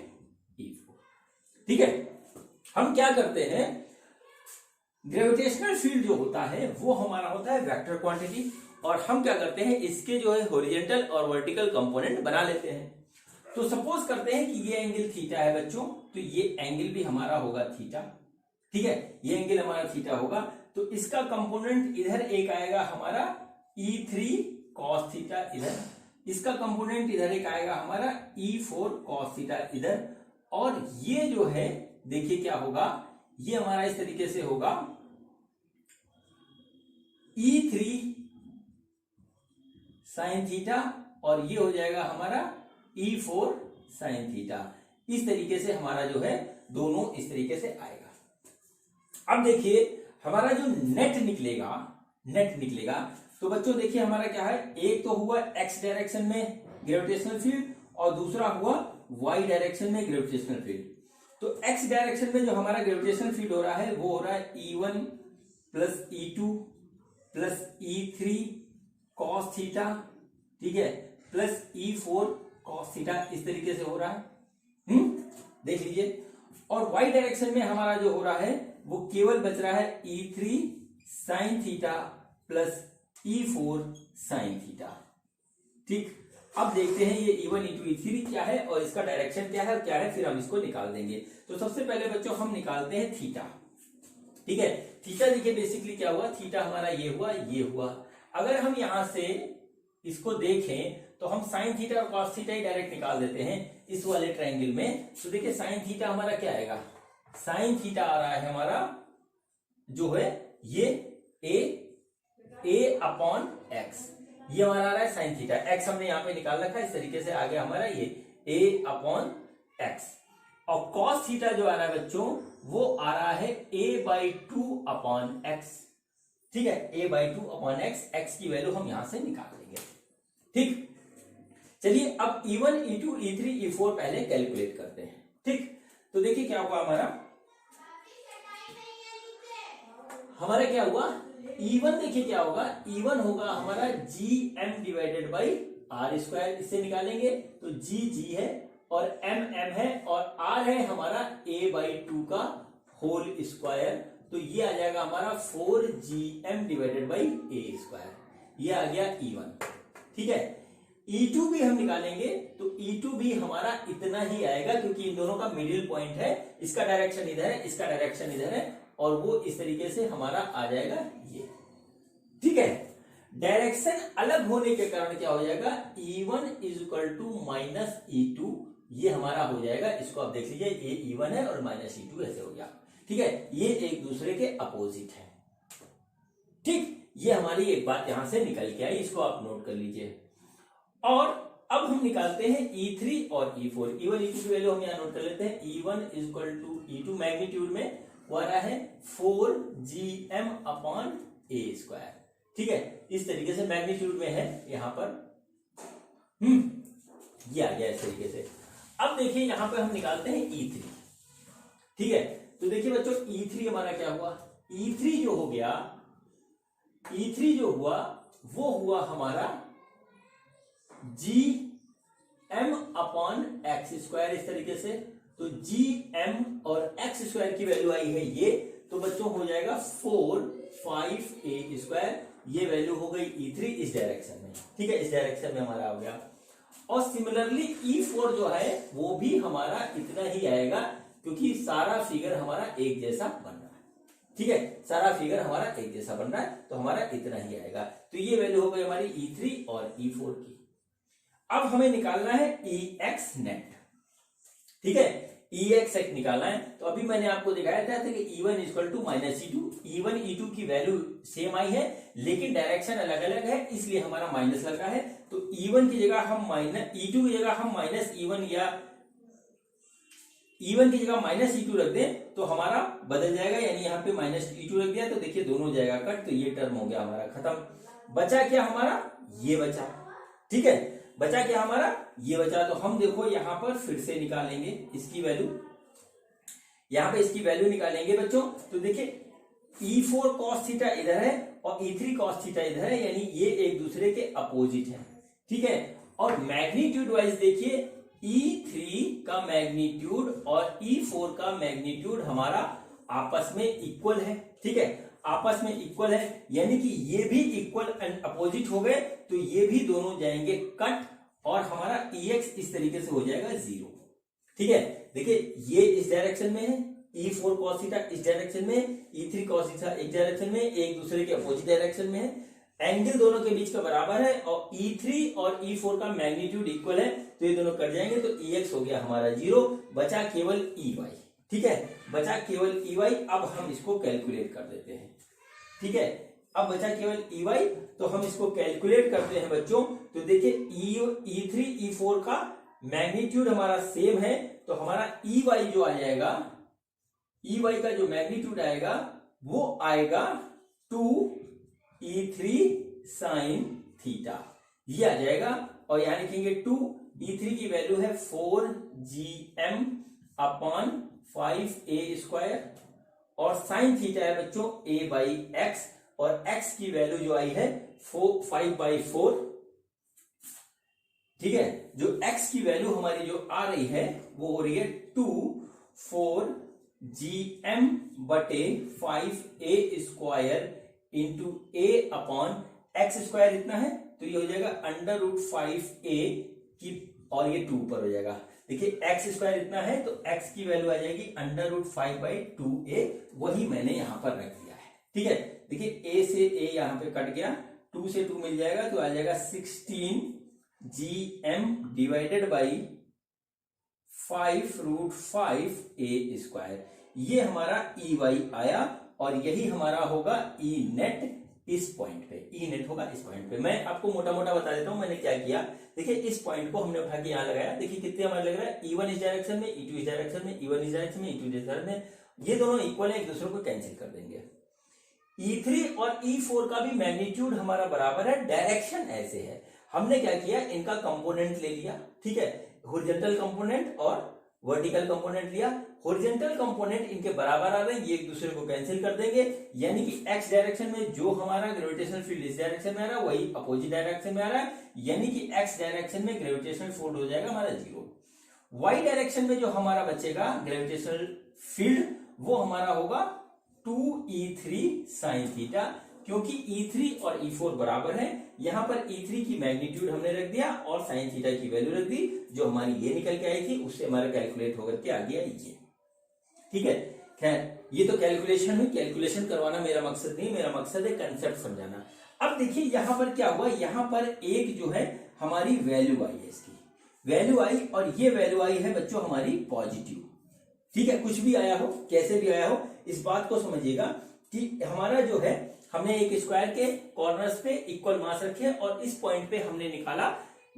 E4। ठीक है, हम क्या करते हैं, ग्रेविटेशनल फील्ड जो होता है वो हमारा होता है वेक्टर क्वांटिटी, और हम क्या करते हैं इसके जो है हॉरिजॉन्टल और वर्टिकल कंपोनेंट बना लेते हैं। तो सपोज करते हैं कि ये एंगल थीटा है बच्चों, तो ये एंगल भी हमारा होगा थीटा, ठीक है, ये एंगल हमारा थीटा होगा। तो इसका कंपोनेंट इधर एक आएगा हमारा E3 cos थीटा इधर, इसका कंपोनेंट इधर एक आएगा हमारा E4 cos थीटा इधर, और ये जो है देखिए क्या होगा, ये हमारा इस तरीके से होगा E3 sin थीटा, और ये हो जाएगा हमारा E4 sin थीटा। इस तरीके से हमारा जो है दोनों इस तरीके से आएगा। अब देखिए हमारा जो नेट निकलेगा, तो बच्चों देखिए हमारा क्या है, एक तो हुआ x डायरेक्शन में ग्रेविटेशनल फील्ड और दूसरा हुआ y डायरेक्शन में ग्रेविटेशनल फील्ड। तो x डायरेक्शन में जो हमारा ग्रेविटेशनल फील्ड हो रहा है वो हो रहा है E1 plus E2 plus E3 cos theta, ठीक है, प्लस E4 cos थीटा, इस तरीके से हो रहा है। देख लीजिए। और y डायरेक्शन में हमारा जो हो रहा है वो केवल बच रहा है E3 sin theta plus E4 sin theta, ठीक। अब देखते हैं ये E1 E2 E3 क्या है और इसका डायरेक्शन क्या है, फिर हम इसको निकाल देंगे। तो सबसे पहले बच्चों हम निकालते हैं थीटा, ठीक है। थीटा देखिए बेसिकली क्या हुआ, थीटा हमारा ये हुआ। अगर हम यहां से इसको देखें तो हम साइन थीटा और कॉस थीटा ही डायरेक्ट निकाल देते हैं इस वाले ट्रायंगल में। तो देखिए साइन थीटा हमारा क्या आएगा, साइन थीटा आ रहा है हमारा जो है ये a अपॉन x, ये हमारा आ रहा है साइन थीटा, x हमने यहाँ पे निकाल रखा है, इस तरीके से आ गया हमारा ये a अपॉन x। और cos थीटा जो आ रहा है बच्चों वो आ रहा है a/2 अपॉन x, ठीक है, a/2 अपॉन x, x की वैल्यू हम यहां से निकाल लेंगे, ठीक। चलिए अब E1 E2 E3 E4 पहले कैलकुलेट करते हैं, ठीक। तो देखिए क्या हुआ हमारा क्या हुआ, E1 देखिए क्या होगा, E1 होगा हमारा GM divided by R square, इससे निकालेंगे तो G है और M है और R है हमारा a/2 का होल स्क्वायर, तो ये आ जाएगा हमारा 4GM divided by a square, ये आ गया E1, ठीक है। E2 भी हम निकालेंगे तो E2 भी हमारा इतना ही आएगा क्योंकि इन दोनों का मिडिल पॉइंट है, इसका डायरेक्शन इधर है, इसका डायरेक्शन इधर है, और वो इस तरीके से हमारा आ जाएगा ये, ठीक है। डायरेक्शन अलग होने के कारण क्या हो जाएगा, E1 is equal to minus E2, ये हमारा हो जाएगा, इसको आप देख लीजिए, ये E1 है और माइनस E2 ऐसे हो गया, ठीक है, ये एक दूसरे के अपोजिट है, ठीक। ये हमारी एक बात यहां से निकल के आई, इसको आप नोट कर लीजिए। और अब हम निकालते हैं E3 और E4, E1 E2 की वैल्यू हम यहां नोट कर लेते हैं, E1 is equal to E2 magnitude में वो आ रहा है 4GM अपॉन a स्क्वायर, ठीक है, इस तरीके से मैग्नीट्यूड में है यहां पर, ये आ गया इस तरीके से। अब देखिए यहां पर हम निकालते हैं E3, ठीक है। तो देखिए बच्चों E3 हमारा क्या हुआ, E3 जो हो गया, E3 जो हुआ वो हुआ हमारा GM अपॉन x स्क्वायर, इस तरीके से। तो GM और x स्क्वायर की वैल्यू आई है ये, तो बच्चों हो जाएगा 4/5a स्क्वायर, ये वैल्यू हो गई E3 इस डायरेक्शन में, ठीक है, इस डायरेक्शन में हमारा हो गया। और सिमिलरली E4 जो है वो भी हमारा इतना ही आएगा क्योंकि सारा फिगर हमारा एक जैसा बन रहा है, ठीक है, सारा फिगर हमारा एक जैसा बन रहा है, तो हमारा इतना ही आएगा। तो ये वैल्यू हो गई हमारी E3 और E4 की। अब हमें निकालना है EX नेट, ठीक है, EX निकालना है। तो अभी मैंने आपको दिखाया था कि E1 equal to minus E2, E1 E2 की वैल्यू सेम आई है लेकिन डायरेक्शन अलग अलग है, इसलिए हमारा माइनस लगा है। तो E1 की जगह हम माइनस E2 की जगह हम माइनस E1 या E1 की जगह माइनस E2 रख दें तो हमारा बदल जाएगा, यानी यहाँ पे माइनस E2 रख दिया तो देखिए दोनों जाएगा कट, तो ये टर्म हो गया हमारा खत्म। बचा क्या हमारा, ये बचा, ठीक है, बचा क्या हमारा, ये बचा। तो हम देखो यहां पर फिर से निकालेंगे इसकी वैल्यू, यहां पे इसकी वैल्यू निकालेंगे बच्चों। तो देखिए E4 cos थीटा इधर है और E3 cos थीटा इधर है, यानी ये एक दूसरे के अपोजिट है, ठीक है। और मैग्नीट्यूड वाइज देखिए E3 का मैग्नीट्यूड और E4 का मैग्नीट्यूड हमारा आपस में इक्वल है, ठीक है, आपस में इक्वल है, यानी कि ये भी इक्वल एंड अपोजिट हो गए, तो ये भी दोनों जाएंगे कट, और हमारा EX इस तरीके से हो जाएगा 0। ठीक है, देखिए ये इस डायरेक्शन में है, E4 cos थीटा इस डायरेक्शन में, E3 cos थीटा एक डायरेक्शन में, एक दूसरे के अपोजिट डायरेक्शन में है। एंगल दोनों के बीच का बराबर है और E3 और E4 का मैग्नीट्यूड इक्वल है, तो ये दोनों कट जाएंगे तो EX हो गया हमारा 0, बचा केवल EY। ठीक है, बचा केवल EY। अब हम इसको कैलकुलेट कर देते हैं। ठीक है, अब बचा केवल EY, तो हम इसको कैलकुलेट करते हैं बच्चों। तो देखिए E3 E4 का मैग्नीट्यूड हमारा सेम है, तो हमारा EY जो आ जाएगा, EY का जो मैग्नीट्यूड आएगा वो आएगा 2E3 sin थीटा, ये आ जाएगा। और यहां लिखेंगे 2E3 की वैल्यू है 4GM अपॉन 5A² और साइन थीटा है बच्चों A/x, और x की वैल्यू जो आई है 5/4। ठीक है, जो x की वैल्यू हमारी जो आ रही है वो हो रही है 4GM बटे 5A² into A upon x² इतना है, तो ये हो जाएगा √5A की, और ये 2 पर हो जाएगा। देखिए x² इतना है तो x की वैल्यू आ जाएगी √5/2A, वही मैंने यहां पर रख दिया है। ठीक है, देखिए a से a यहां पे कट गया, 2 से 2 मिल जाएगा तो आ जाएगा 16GM डिवाइडेड बाई 5√5A²। ये हमारा EY आया, और यही हमारा होगा E नेट इस पॉइंट पे। E नेट होगा इस पॉइंट पे। मैं आपको मोटा मोटा बता देता हूं मैंने क्या किया। देखिए इस पॉइंट को हमने उठा के यहां लगाया, देखिए कितने हमारे लग रहा है, E1 इस डायरेक्शन में, E2 इस डायरेक्शन में, E1 इस डायरेक्शन में, E2 इस डायरेक्शन में, ये दोनों इक्वल है, एक दूसरे को कैंसिल कर देंगे। E3 और E4 का भी मैग्नीट्यूड हमारा बराबर है, डायरेक्शन ऐसे है। हमने क्या किया, इनका कंपोनेंट ले लिया। ठीक है, हॉरिजॉन्टल कंपोनेंट और वर्टिकल कंपोनेंट लिया। हॉरिजॉन्टल कंपोनेंट इनके बराबर आ रहे हैं, ये एक दूसरे को कैंसिल कर देंगे, यानी कि x डायरेक्शन में जो हमारा ग्रेविटेशनल फील्ड इस डायरेक्शन में आ रहा है वही अपोजिट डायरेक्शन में आ रहा है, यानी कि x डायरेक्शन में ग्रेविटेशनल फोर्स हो जाएगा हमारा 0। y डायरेक्शन में जो हमारा बचेगा ग्रेविटेशनल फील्ड वो हमारा होगा 2E3 sin थीटा, क्योंकि E3 और E4 बराबर है। यहां पर E3 की मैग्नीट्यूड हमने रख दिया और साइन थीटा की वैल्यू रख दी, जो हमारी ये निकल के आई थी उससे हमारा कैलकुलेट होकर के आ गया ये। ठीक है, खैर ये तो कैलकुलेशन हुई, कैलकुलेशन करवाना मेरा मकसद नहीं, मेरा मकसद है कंसेप्ट समझाना। अब देखिए यहां पर क्या हुआ, यहां पर एक जो है हमारी वैल्यू आई है, इसकी वैल्यू आई, और ये वैल्यू आई है बच्चों हमारी पॉजिटिव। ठीक है, कुछ भी आया हो, कैसे भी आया हो, इस बात को समझिएगा कि हमारा जो है, हमने एक स्क्वायर के कॉर्नर्स पे इक्वल मास रखे और इस पॉइंट पे हमने निकाला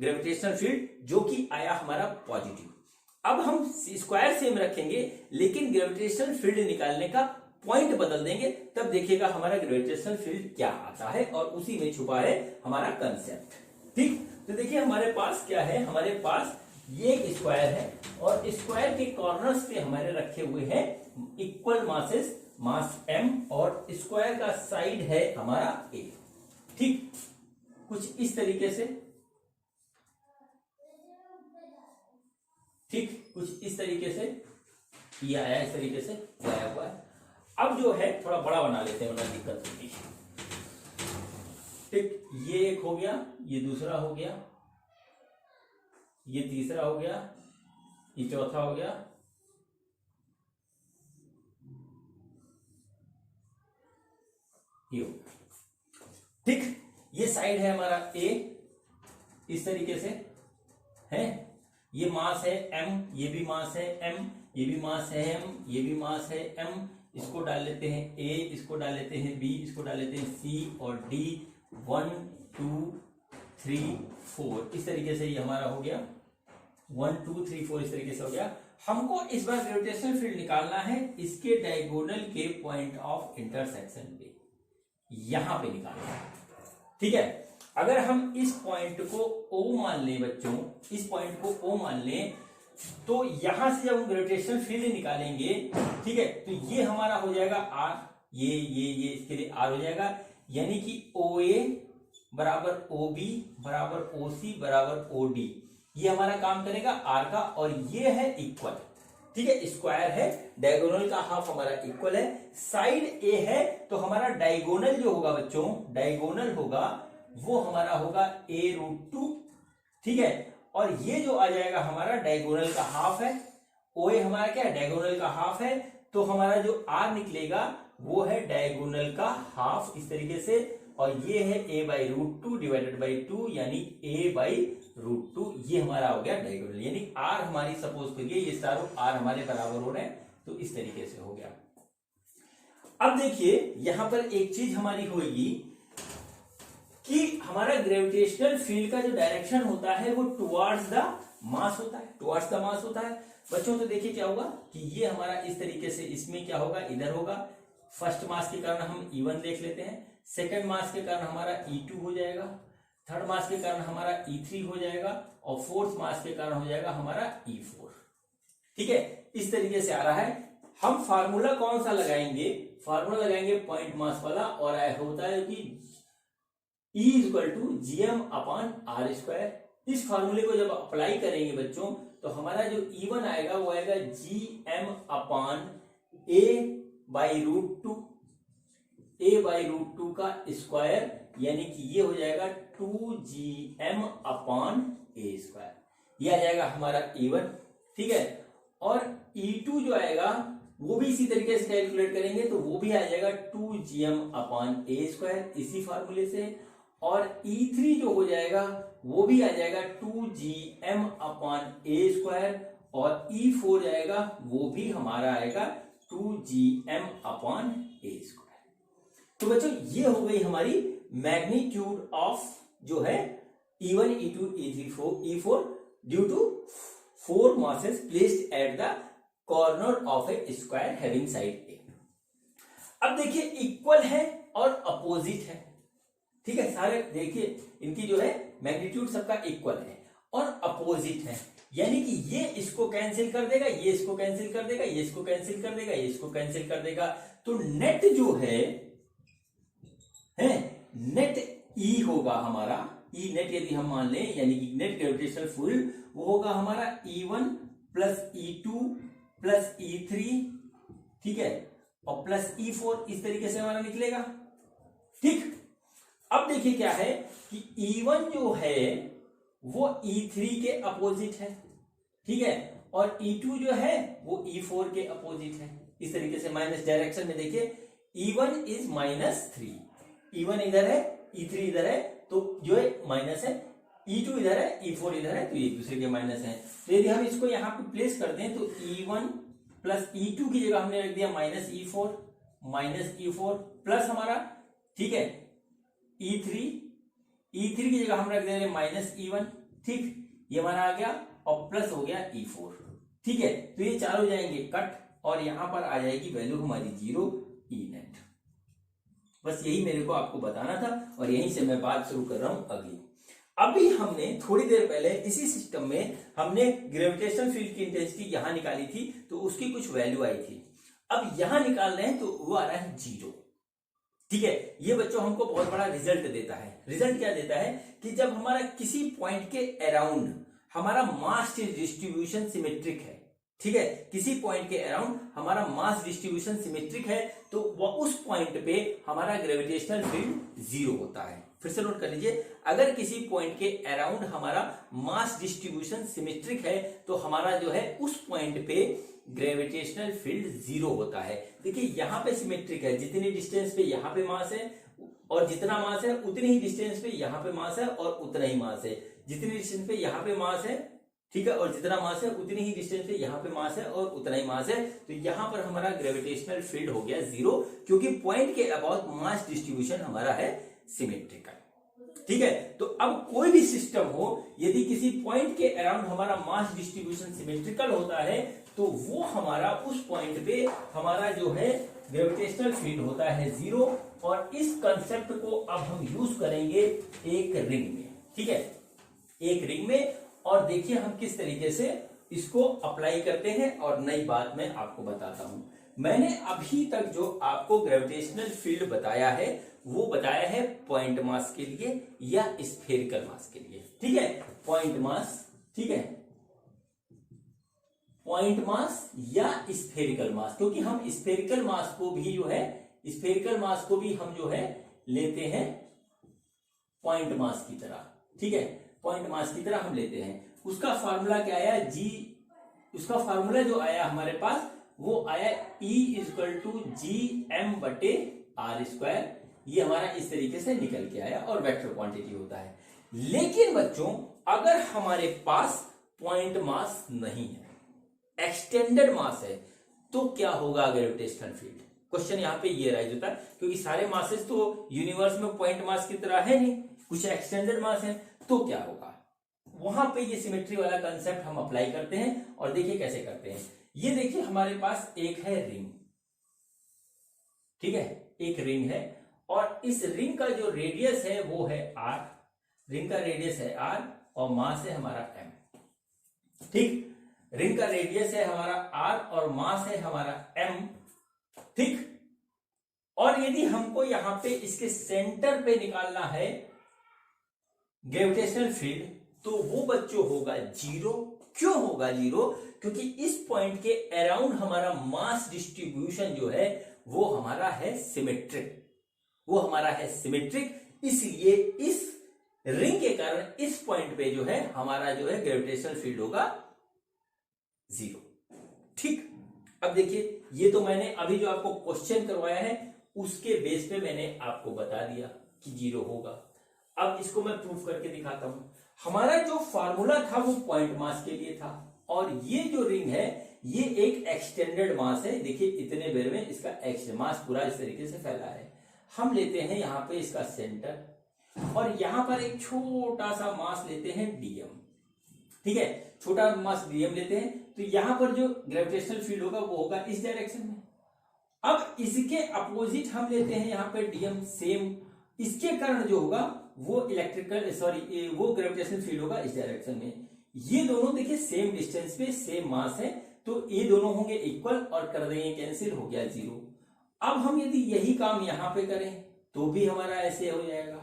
ग्रेविटेशनल फील्ड जो कि आया हमारा पॉजिटिव। अब हम स्क्वायर सेम रखेंगे लेकिन ग्रेविटेशनल फील्ड निकालने का पॉइंट बदल देंगे, तब देखिएगा हमारा ग्रेविटेशनल फील्ड क्या आता है, और उसी में छुपा है हमारा कंसेप्ट। ठीक, तो देखिए हमारे पास क्या है, हमारे पास ये एक स्क्वायर है और स्क्वायर के कॉर्नर्स पे हमारे रखे हुए हैं इक्वल मासेस, मास m, और स्क्वायर का साइड है हमारा a। ठीक, कुछ इस तरीके से, ठीक कुछ इस तरीके से ये आया, इस तरीके से आया हुआ है। अब जो है थोड़ा बड़ा बना लेते हैं वरना दिक्कत होगी। ठीक, ये एक हो गया, ये दूसरा हो गया, ये तीसरा हो गया, ये चौथा हो गया, ये हो गया। ठीक, ये साइड है हमारा a, इस तरीके से है, ये मास है m, ये भी मास है m, ये भी मास है m, ये भी मास है m। इसको डाल लेते हैं a, इसको डाल लेते हैं b, इसको डाल लेते हैं c और d, 1 2 3 4, इस तरीके से ये हमारा हो गया, 1 2 3 4 इस तरीके से हो गया। हमको इस बार ग्रेविटेशनल फील्ड निकालना है इसके डायगोनल के पॉइंट ऑफ इंटरसेक्शन पे, यहां पे निकालना है। ठीक है, अगर हम इस पॉइंट को O मान लें बच्चों, इस पॉइंट को O मान लें, तो यहां से जब हम ग्रेविटेशनल फील्ड निकालेंगे, ठीक है, तो ये हमारा हो जाएगा R, ये इसके लिए R हो जाएगा, यानी कि OA बराबर OB बराबर OC बराबर OD, ये हमारा काम करेगा R का, और ये है इक्वल। ठीक है, स्क्वायर है, डायगोनल का हाफ हमारा इक्वल है, साइड A है, तो हमारा डायगोनल जो होगा बच्चों, डायगोनल होगा वो हमारा होगा A√2। ठीक है, और ये जो आ जाएगा हमारा डायगोनल का हाफ है, OA हमारा क्या है, डायगोनल का हाफ है, तो हमारा जो R निकलेगा वो है डायगोनल का हाफ इस तरीके से, और ये है a/√2 डिवाइडेड बाई 2 यानी a/√2, ये हमारा हो गया डायगोनल, यानी R हमारी सपोज करिए ये चारों R हमारे बराबर हो रहे हैं, तो इस तरीके से हो गया। अब देखिए यहां पर एक चीज हमारी होगी कि हमारा ग्रेविटेशनल फील्ड का जो डायरेक्शन होता है वो टुवर्ड्स द मास होता है, टुवर्ड्स द मास होता है बच्चों। तो देखिए क्या होगा कि ये हमारा इस तरीके से, इसमें क्या होगा, इधर होगा, फर्स्ट मास के कारण हम E1 देख लेते हैं, सेकंड मास के कारण हमारा E2 हो जाएगा, थर्ड मास के कारण हमारा E3 हो जाएगा, और फोर्थ मास के कारण हो जाएगा हमारा E4। ठीक है, इस तरीके से आ रहा है। हम फार्मूला कौन सा लगाएंगे, फार्मूला लगाएंगे पॉइंट मास वाला, और होता है कि E = gm/r²। इस फार्मूले को जब अप्लाई करेंगे बच्चों तो हमारा जो E1 आएगा वो आएगा gm/a/√2 का स्क्वायर, यानी कि ये हो जाएगा 2gm/a², ये आ जाएगा हमारा E1। ठीक है, और E2 जो आएगा वो भी इसी तरीके से कैलकुलेट करेंगे, तो वो भी आ जाएगा 2gm/a² इसी फार्मूले से, और E3 जो हो जाएगा वो भी आ जाएगा 2gm/a², और E4 जाएगा वो भी हमारा आएगा 2gm/a²। तो बच्चों ये हो गई हमारी मैग्नीट्यूड ऑफ जो है E1, E2, E3, E4 due to 4 masses placed at the corner of a square having side A। अब देखिए इक्वल है और अपोजिट है, ठीक है, सारे देखिए इनकी जो है मैग्नीट्यूड सबका इक्वल है और अपोजिट है, यानी कि ये इसको कैंसिल कर देगा, ये इसको कैंसिल कर देगा, ये इसको कैंसिल कर देगा, ये इसको कैंसिल कर देगा, तो नेट जो है नेट E होगा हमारा, E नेट यदि हम मान लें, यानी कि नेट ग्रेविटेशनल फील्ड वो होगा हमारा E1 plus E2 plus E3, ठीक है, और प्लस E4, इस तरीके से हमारा निकलेगा। ठीक, अब देखिए क्या है कि E1 जो है वो E3 के अपोजिट है, ठीक है, और E2 जो है वो E4 के अपोजिट है, इस तरीके से माइनस डायरेक्शन में देखिए E1 इज -3, E1 इधर है, E3 इधर है, तो जो है माइनस है, E2 इधर है, E4 इधर है, तो एक दूसरे के माइनस है। तो यदि हम इसको यहाँ पे प्लेस कर दें तो E1 प्लस E2 की जगह हमने रख दिया -E4 प्लस हमारा, ठीक है, E3 की जगह हम रख दे रहे -E1, ठीक, ये हमारा आ गया, और प्लस हो गया E4, ठीक है, तो ये चार हो जाएंगे कट, और यहां पर आ जाएगी वैल्यू हमारी 0 E नेट। बस यही मेरे को आपको बताना था, और यहीं से मैं बात शुरू कर रहा हूं अगली। अभी हमने थोड़ी देर पहले इसी सिस्टम में हमने ग्रेविटेशनल फील्ड की इंटेंसिटी यहां निकाली थी, तो उसकी कुछ वैल्यू आई थी। अब यहां निकाल रहे हैं तो वो आ रहा है 0, ठीक है। ये बच्चों हमको बहुत बड़ा रिजल्ट देता है। रिजल्ट क्या देता है कि जब हमारा किसी पॉइंट के अराउंड हमारा मास डिस्ट्रीब्यूशन सिमेट्रिक है, ठीक है, किसी पॉइंट के अराउंड हमारा मास डिस्ट्रीब्यूशन सिमेट्रिक है, तो वो उस पॉइंट पे हमारा ग्रेविटेशनल फील्ड 0 होता है। फिर से नोट कर लीजिए, अगर किसी पॉइंट के अराउंड हमारा मास डिस्ट्रीब्यूशन सिमेट्रिक है तो हमारा जो है उस पॉइंट पे ग्रेविटेशनल फील्ड 0 होता है। देखिए यहां पे सिमेट्रिक है, जितनी डिस्टेंस पे यहां पे मास है और जितना मास है उतनी ही डिस्टेंस पे यहां पे मास है और उतना ही मास है, जितनी डिस्टेंस पे यहां पे मास है, ठीक है, और जितना मास है उतनी ही डिस्टेंस पे यहां पे मास है और उतना ही मास है, तो यहां पर हमारा ग्रेविटेशनल फील्ड हो गया 0, क्योंकि पॉइंट के अबाउट मास डिस्ट्रीब्यूशन हमारा है सिमेट्रिकल, ठीक है। तो अब कोई भी सिस्टम हो, यदि किसी पॉइंट के अराउंड हमारा मास डिस्ट्रीब्यूशन सिमेट्रिकल होता है तो वो हमारा उस पॉइंट पे हमारा जो है ग्रेविटेशनल फील्ड होता है 0, और इस कंसेप्ट को अब हम यूज करेंगे एक रिंग में, ठीक है, एक रिंग में। और देखिए हम किस तरीके से इसको अप्लाई करते हैं, और नई बात मैं आपको बताता हूं। मैंने अभी तक जो आपको ग्रेविटेशनल फील्ड बताया है वो बताया है पॉइंट मास के लिए या स्फेरिकल मास के लिए, ठीक है, पॉइंट मास, ठीक है, पॉइंट मास या स्फेरिकल मास, क्योंकि हम स्फेरिकल मास को भी जो है, स्फेरिकल मास को भी हम जो है लेते हैं पॉइंट मास की तरह, ठीक है, पॉइंट मास की तरह हम लेते हैं। उसका फार्मूला क्या आया, जी, उसका फार्मूला जो आया हमारे पास वो आया E = gm/r²। ये हमारा इस तरीके से निकल के आया और वेक्टर क्वांटिटी होता है। लेकिन बच्चों अगर हमारे पास पॉइंट मास नहीं है, एक्सटेंडेड मास है, तो क्या होगा ग्रेविटेशनल फील्ड? क्वेश्चन यहाँ पे ये राइज होता है, क्योंकि सारे मासेस तो यूनिवर्स में पॉइंट मास की तरह है नहीं, कुछ एक्सटेंडेड मास है, तो क्या होगा? वहां पे ये सिमेट्री वाला कंसेप्ट हम अप्लाई करते हैं और देखिए कैसे करते हैं। ये देखिए हमारे पास एक है रिंग, ठीक है, एक रिंग है और इस रिंग का जो रेडियस है वो है r, रिंग का रेडियस है r और मास है हमारा m, ठीक। रिंग का रेडियस है हमारा r और मास है हमारा m, ठीक। और यदि हमको यहां पे इसके सेंटर पे निकालना है ग्रेविटेशनल फील्ड, तो वो बच्चों होगा जीरो। क्यों होगा जीरो? क्योंकि इस पॉइंट के अराउंड हमारा मास डिस्ट्रीब्यूशन जो है वो हमारा है सिमेट्रिक, वो हमारा है सिमेट्रिक, इसलिए इस रिंग के कारण इस पॉइंट पे जो है हमारा जो है ग्रेविटेशनल फील्ड होगा जीरो, ठीक। अब देखिए ये तो मैंने अभी जो आपको क्वेश्चन करवाया है उसके बेस पे मैंने आपको बता दिया कि जीरो होगा। अब इसको मैं प्रूफ करके दिखाता हूं। हमारा जो फार्मूला था वो पॉइंट मास के लिए था और ये जो रिंग है ये एक एक्सटेंडेड मास है। देखिए इतने बेर में इसका मास पूरा इस तरीके से फैला है। हम लेते हैं यहां पे इसका सेंटर और यहां पर एक छोटा सा मास लेते हैं डीएम, ठीक है, छोटा मास डीएम लेते हैं। तो यहां पर जो ग्रेविटेशनल फील्ड होगा वो होगा इस डायरेक्शन में। अब इसके अपोजिट हम लेते हैं यहां पे डीएम, सेम, इसके कारण जो होगा वो वो ग्रेविटेशनल फील्ड होगा इस डायरेक्शन में। ये दोनों देखिए सेम डिस्टेंस पे सेम मास है, तो ये दोनों होंगे इक्वल और कर देंगे कैंसिल, हो गया जीरो। अब हम यदि यही काम यहां पे करें तो भी हमारा ऐसे हो जाएगा,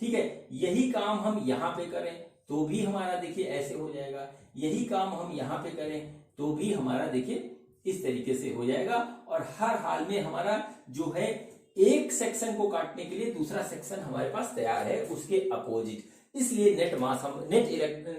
ठीक है। यही काम हम यहां पे करें तो भी हमारा देखिए ऐसे हो जाएगा। यही काम हम यहां पे करें तो भी हमारा देखिए इस तरीके से हो जाएगा। और हर हाल में हमारा जो है एक सेक्शन को काटने के लिए दूसरा सेक्शन हमारे पास तैयार है उसके अपोजिट, इसलिए नेट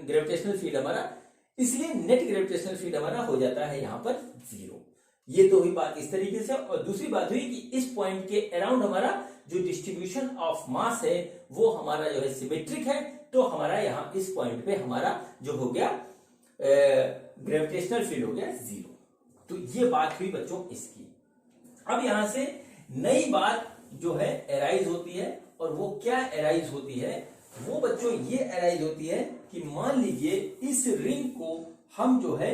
ग्रेविटेशनल फील्ड हमारा, इसलिए नेट ग्रेविटेशनल फील्ड हमारा हो जाता है यहां पर जीरो। ये तो हुई बात इस तरीके से। और दूसरी बात हुई कि इस पॉइंट के अराउंड हमारा जो डिस्ट्रीब्यूशन ऑफ मास है वो हमारा जो है सिमेट्रिक है, तो हमारा यहाँ इस पॉइंट पे हमारा जो हो गया ग्रेविटेशनल फील्ड हो गया जीरो। तो ये बात हुई बच्चों इसकी। अब यहां से नई बात जो है एराइज होती है, और वो क्या एराइज होती है? वो बच्चों ये एराइज होती है कि मान लीजिए इस रिंग को हम जो है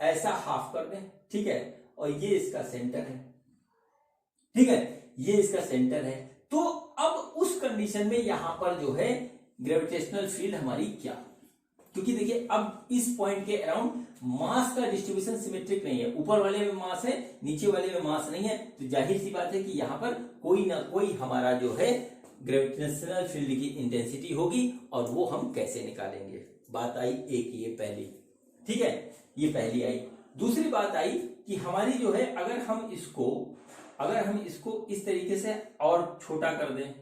ऐसा हाफ कर दें, ठीक है, और ये इसका सेंटर है, ठीक है, ये इसका सेंटर है। तो अब उस कंडीशन में यहां पर जो है ग्रेविटेशनल फील्ड हमारी क्या? क्योंकि देखिए अब इस पॉइंट के अराउंड मास का डिस्ट्रीब्यूशन सिमेट्रिक नहीं है, ऊपर वाले में मास है, नीचे वाले में मास नहीं है, तो जाहिर सी बात है कि यहां पर कोई ना कोई हमारा जो है ग्रेविटेशनल फील्ड की इंटेंसिटी होगी, और वो हम कैसे निकालेंगे? बात आई एक ये पहली, ठीक है, ये पहली आई। दूसरी बात आई कि हमारी जो है अगर हम इसको इस तरीके से और छोटा कर दें,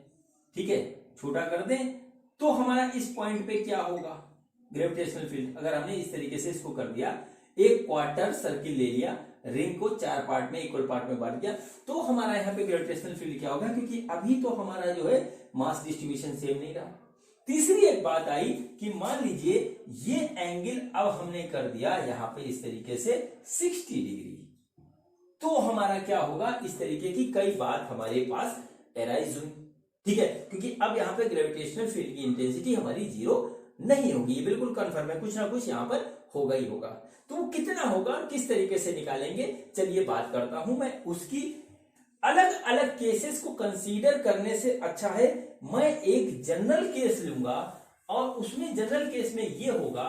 ठीक है, छोटा कर दें, तो हमारा इस पॉइंट पे क्या होगा ग्रेविटेशनल फील्ड? अगर हमने इस तरीके से इसको कर दिया, एक क्वार्टर सर्किल ले लिया, रिंग को 4 पार्ट में इक्वल पार्ट में बांट दिया, तो हमारा यहाँ पे ग्रेविटेशनल फील्ड क्या होगा? क्योंकि अभी तो हमारा जो है मास डिस्ट्रीब्यूशन सेम नहीं रहा। तीसरी एक बात आई कि मान लीजिए ये एंगल अब हमने कर दिया यहाँ पे इस तरीके से 60 डिग्री, तो हमारा क्या होगा? इस तरीके की कई बात हमारे पास एराइज हुई, ठीक है, क्योंकि अब यहाँ पे ग्रेविटेशनल फील्ड की इंटेंसिटी हमारी जीरो नहीं होगी, ये बिल्कुल कंफर्म है, कुछ ना कुछ यहाँ पर होगा ही होगा। तो कितना होगा, किस तरीके से निकालेंगे? चलिए बात करता हूं मैं उसकी। अलग अलग केसेस को कंसीडर करने से अच्छा है मैं एक जनरल केस लूंगा, और उसमें जनरल केस में ये होगा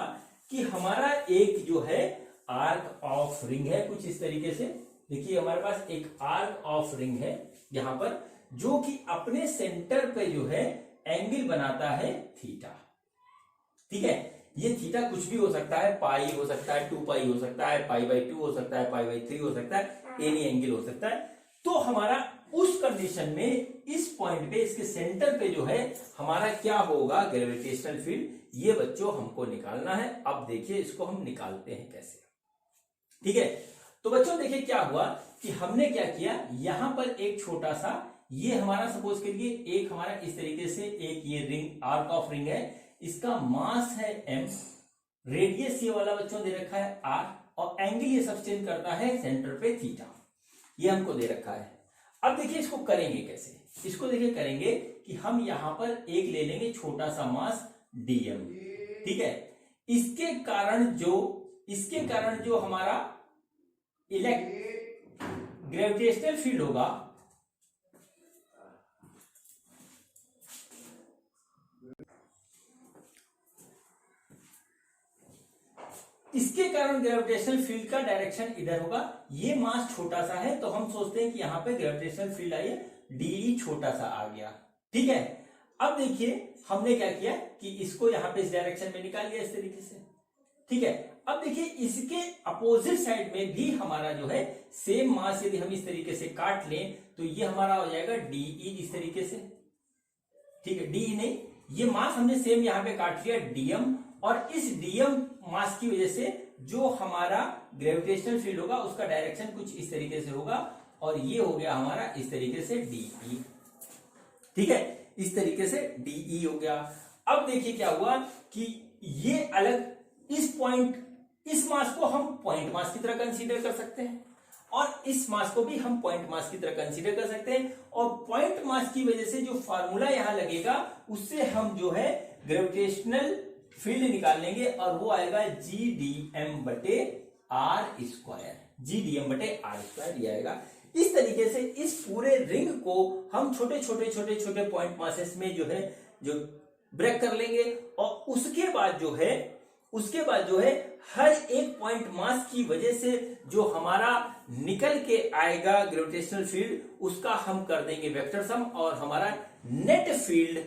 कि हमारा एक जो है आर्क ऑफ रिंग है कुछ इस तरीके से। देखिए हमारे पास एक आर्क ऑफ रिंग है यहां पर, जो कि अपने सेंटर पे जो है एंगल बनाता है थीटा, ठीक है। ये थीटा कुछ भी हो सकता है, पाई हो सकता है, 2 पाई हो सकता है, पाई/2 हो सकता है, पाई/3 हो सकता है, एनी एंगल हो सकता है। तो हमारा उस कंडीशन में इस पॉइंट पे, इसके सेंटर पे जो है हमारा क्या होगा, ग्रेविटेशनल फील्ड, ये बच्चों हमको निकालना है। अब देखिए इसको हम निकालते हैं कैसे। ठीक है, तो बच्चों देखिए क्या हुआ कि हमने क्या किया, यहां पर एक छोटा सा, ये हमारा सपोज करिए एक हमारा इस तरीके से एक ये रिंग, आर्क ऑफ रिंग है, इसका मास है m, रेडियस ये वाला बच्चों दे रखा है r, और एंगल ये सब्सटेंड करता है सेंटर पे थीटा, ये हमको दे रखा है। अब देखिए इसको करेंगे कैसे, इसको देखिए करेंगे कि हम यहां पर एक ले लेंगे छोटा सा मास dm, ठीक है। इसके कारण जो हमारा ग्रेविटेशनल फील्ड होगा, इसके कारण ग्रेविटेशनल फील्ड का डायरेक्शन इधर होगा। ये मास छोटा सा है तो हम सोचते हैं कि यहां पे ग्रेविटेशनल फील्ड आई है, डी छोटा सा आ गया, ठीक है। अब देखिए हमने क्या किया कि इसको यहां पे इस डायरेक्शन में निकाल लिया इस तरीके से, ठीक है। अब देखिए इसके अपोजिट साइड में भी हमारा जो है सेम मास, यदि हम इस तरीके से काट लें तो ये हमारा हो जाएगा डीई इस तरीके से, ठीक है। डी नहीं, ये मास हमने सेम यहां पे काट लिया डीएम, और इस डीएम मास की वजह से जो हमारा ग्रेविटेशनल फील्ड होगा उसका डायरेक्शन कुछ इस तरीके से होगा, और ये हो गया हमारा इस तरीके से डीई, ठीक है, इस तरीके से डीई हो गया। अब देखिए क्या हुआ कि ये अलग, इस पॉइंट, इस मास को हम पॉइंट मास की तरह कंसीडर कर सकते हैं, और इस मास को भी हम पॉइंट मास की तरह कंसीडर कर सकते हैं, और पॉइंट मास की वजह से जो फार्मूला यहां लगेगा उससे हम जो है ग्रेविटेशनल फील्ड निकाल लेंगे, और वो आएगा जी डी एम बटे r square, G D M बटे आर स्क्वायर ये आएगा। इस तरीके से इस पूरे रिंग को हम छोटे छोटे पॉइंट मासेस में जो है जो ब्रेक कर लेंगे, और उसके बाद जो है हर एक पॉइंट मास की वजह से जो हमारा निकल के आएगा ग्रेविटेशनल फील्ड, उसका हम कर देंगे वेक्टर सम, और हमारा net field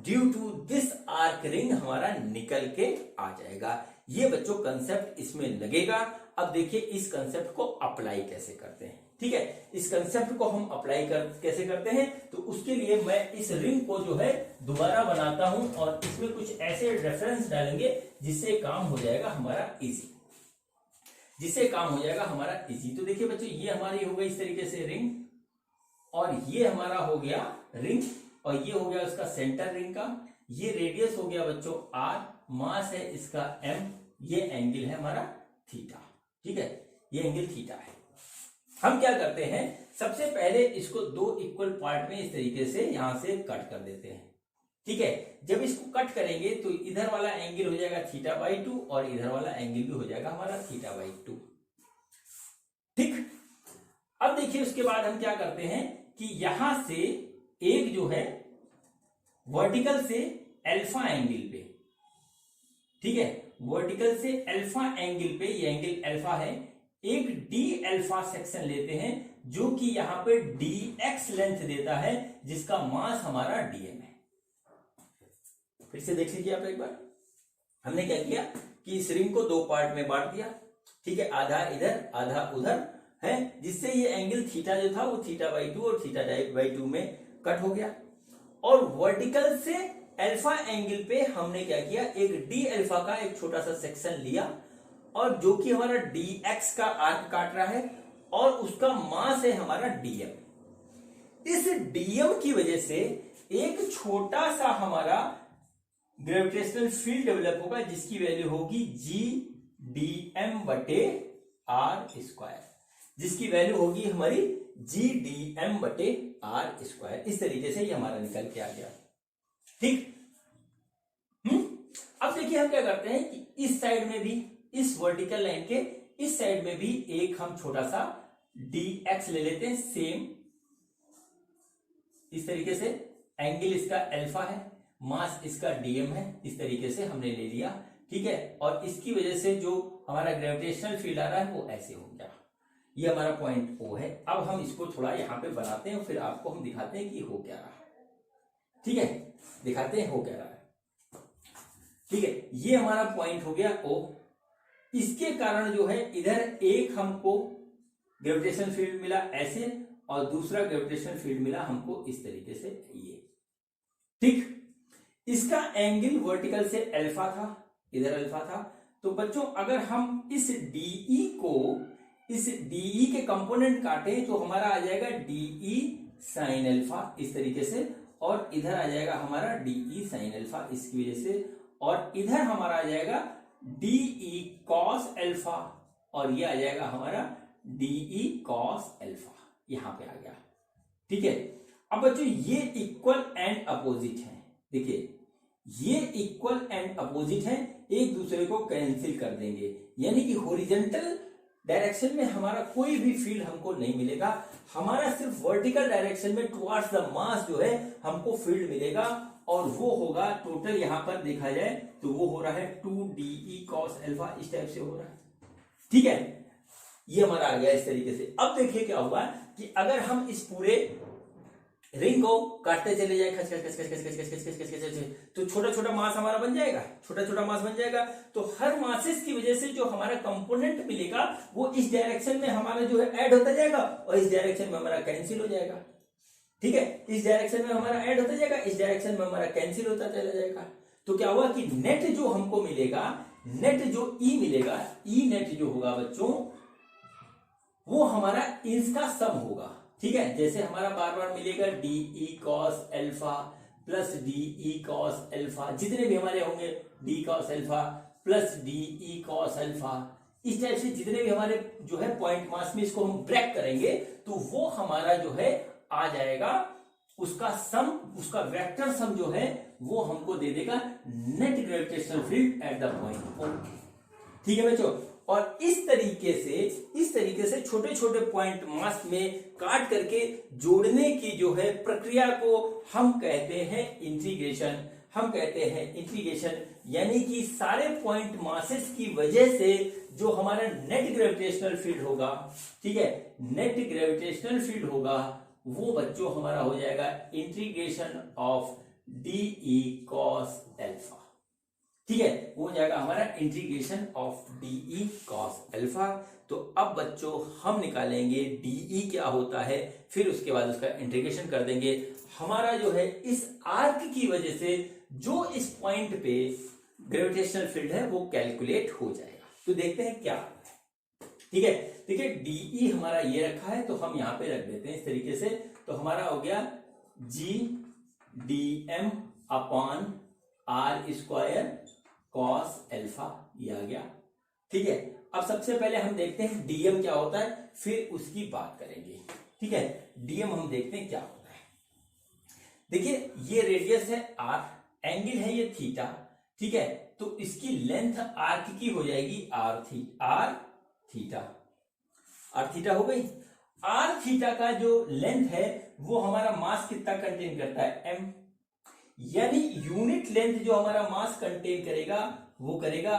due to this arc ring हमारा निकल के आ जाएगा। ये बच्चों कंसेप्ट इसमें लगेगा। अब देखिए इस कंसेप्ट को अप्लाई कैसे करते हैं, ठीक है। इस कंसेप्ट को हम अप्लाई कैसे करते हैं, तो उसके लिए मैं इस रिंग को जो है दोबारा बनाता हूं, और इसमें कुछ ऐसे रेफरेंस डालेंगे जिससे काम हो जाएगा हमारा इजी, तो देखिए बच्चों ये हमारी हो गई इस तरीके से रिंग, और ये हमारा हो गया रिंग, और ये हो गया उसका सेंटर रिंग का, ये रेडियस हो गया बच्चों r, मास है इसका m, ये एंगल है हमारा थीटा, ठीक है, ये एंगल थीटा है। हम क्या करते हैं, सबसे पहले इसको दो इक्वल पार्ट में इस तरीके से यहां से कट कर देते हैं, ठीक है। जब इसको कट करेंगे तो इधर वाला एंगल हो जाएगा थीटा बाई 2, और इधर वाला एंगल भी हो जाएगा हमारा थीटा बाई 2, ठीक। अब देखिए उसके बाद हम क्या करते हैं कि यहां से एक जो है वर्टिकल से अल्फा एंगल पे, ठीक है, वर्टिकल से अल्फा एंगल पे, ये एंगल अल्फा है, एक डी अल्फा सेक्शन लेते हैं जो कि यहां पे डी एक्स लेंथ देता है, जिसका मास हमारा डीएम है। फिर से देख लीजिए आप एक बार, हमने क्या किया कि इस रिंग को दो पार्ट में बांट दिया, ठीक है, आधा इधर आधा उधर है, जिससे ये एंगल थीटा जो था वो थीटा बाई 2 और थीटा बाई 2 में कट हो गया। और वर्टिकल से अल्फा एंगल पे हमने क्या किया, एक डी अल्फा का एक छोटा सा सेक्शन लिया, और जो कि हमारा डी एक्स का आर्क काट रहा है, और उसका मास है हमारा डीएम। इस डीएम की वजह से एक छोटा सा हमारा ग्रेविटेशनल फील्ड डेवलप होगा, जिसकी वैल्यू होगी जी डी एम बटे आर स्क्वायर, जिसकी वैल्यू होगी हमारी जी डी एम बटे आर स्क्वायर। इस तरीके से ये हमारा निकल के आ गया, ठीक। अब देखिए हम क्या करते हैं कि इस साइड में भी, इस वर्टिकल लाइन के इस साइड में भी एक हम छोटा सा डी एक्स ले लेते हैं, सेम इस तरीके से, एंगल इसका अल्फा है, मास इसका डीएम है, इस तरीके से हमने ले लिया, ठीक है। और इसकी वजह से जो हमारा ग्रेविटेशनल फील्ड आ रहा है वो ऐसे हो गया, ये हमारा पॉइंट O है। अब हम इसको थोड़ा यहां पे बनाते हैं, फिर आपको हम दिखाते हैं कि हो क्या रहा है, ठीक है, दिखाते हैं हो क्या रहा है, ठीक है। ये हमारा पॉइंट हो गया O। इसके कारण जो है इधर एक हमको ग्रेविटेशनल फील्ड मिला ऐसे, और दूसरा ग्रेविटेशनल फील्ड मिला हमको इस तरीके से ये, ठीक। इसका एंगल वर्टिकल से अल्फा था, इधर अल्फा था। तो बच्चों अगर हम इस DE के कंपोनेंट काटे तो हमारा आ जाएगा DE साइन अल्फा इस तरीके से, और इधर आ जाएगा हमारा DE साइन अल्फा इसकी वजह से, और इधर हमारा आ जाएगा DE कॉस अल्फा, और ये आ जाएगा हमारा DE कॉस अल्फा, यहां पे आ गया, ठीक है। अब बच्चों ये इक्वल एंड अपोजिट है, देखिए ये इक्वल एंड अपोजिट है, एक दूसरे को कैंसिल कर देंगे, यानी कि हॉरिजॉन्टल डायरेक्शन में हमारा कोई भी फील्ड हमको नहीं मिलेगा, हमारा सिर्फ वर्टिकल डायरेक्शन में टुवर्ड्स द मास जो है हमको फील्ड मिलेगा, और वो होगा टोटल, यहां पर देखा जाए तो वो हो रहा है 2DE cos अल्फा, इस टाइप से हो रहा है, ठीक है। ये हमारा आ गया इस तरीके से। अब देखिए क्या हुआ कि अगर हम इस पूरे रिंग को काटते चले जाए खच खच खच खच खच खच खच खच खच खच खच, तो छोटा छोटा मास हमारा बन जाएगा, छोटा छोटा मास बन जाएगा। तो हर मासेस की वजह से जो हमारा कंपोनेंट मिलेगा वो इस डायरेक्शन में हमारा जो है ऐड होता जाएगा, और इस डायरेक्शन में हमारा कैंसिल हो जाएगा, ठीक है। इस डायरेक्शन में हमारा ऐड होता जाएगा, इस डायरेक्शन में हमारा कैंसिल होता चला जाएगा। तो क्या हुआ कि नेट जो हमको मिलेगा, नेट जो E मिलेगा, E नेट जो होगा बच्चों वो हमारा इसका सम होगा, ठीक है। जैसे हमारा बार बार मिलेगा DE cos alpha plus DE cos alpha, जितने भी हमारे होंगे D cos alpha plus DE cos alpha, इस टाइप से जितने भी हमारे जो है पॉइंट मास में इसको हम ब्रेक करेंगे तो वो हमारा जो है आ जाएगा, उसका सम, उसका वेक्टर सम जो है वो हमको दे देगा net gravitational field at the point O, ठीक है बच्चों। और इस तरीके से छोटे छोटे पॉइंट मास में काट करके जोड़ने की जो है प्रक्रिया को हम कहते हैं इंटीग्रेशन, हम कहते हैं इंटीग्रेशन, यानी कि सारे पॉइंट मासेस की वजह से जो हमारा नेट ग्रेविटेशनल फील्ड होगा, ठीक है, नेट ग्रेविटेशनल फील्ड होगा वो बच्चों हमारा हो जाएगा integration of DE cos alpha, ठीक है, वो हो जाएगा हमारा integration of DE cos alpha. तो अब बच्चों हम निकालेंगे DE क्या होता है, फिर उसके बाद उसका इंटीग्रेशन कर देंगे। हमारा जो है इस आर्क की वजह से जो इस पॉइंट पे ग्रेविटेशनल फील्ड है वो कैलकुलेट हो जाएगा। तो देखते हैं क्या है, ठीक है। देखिए DE हमारा ये रखा है तो हम यहां पे रख देते हैं इस तरीके से, तो हमारा हो गया GDM upon R² cos alpha, ये आ गया, ठीक है। अब सबसे पहले हम देखते हैं DM क्या होता है, फिर उसकी बात करेंगे, ठीक है। DM हम देखते हैं क्या होता है। देखिए ये रेडियस है R, एंगल है ये थीटा, ठीक है। तो इसकी लेंथ आर्क की हो जाएगी R थीटा हो गई। R थीटा का जो लेंथ है वो हमारा मास कितना कंटेन करता है, M, यानी यूनिट लेंथ जो हमारा मास कंटेन करेगा वो करेगा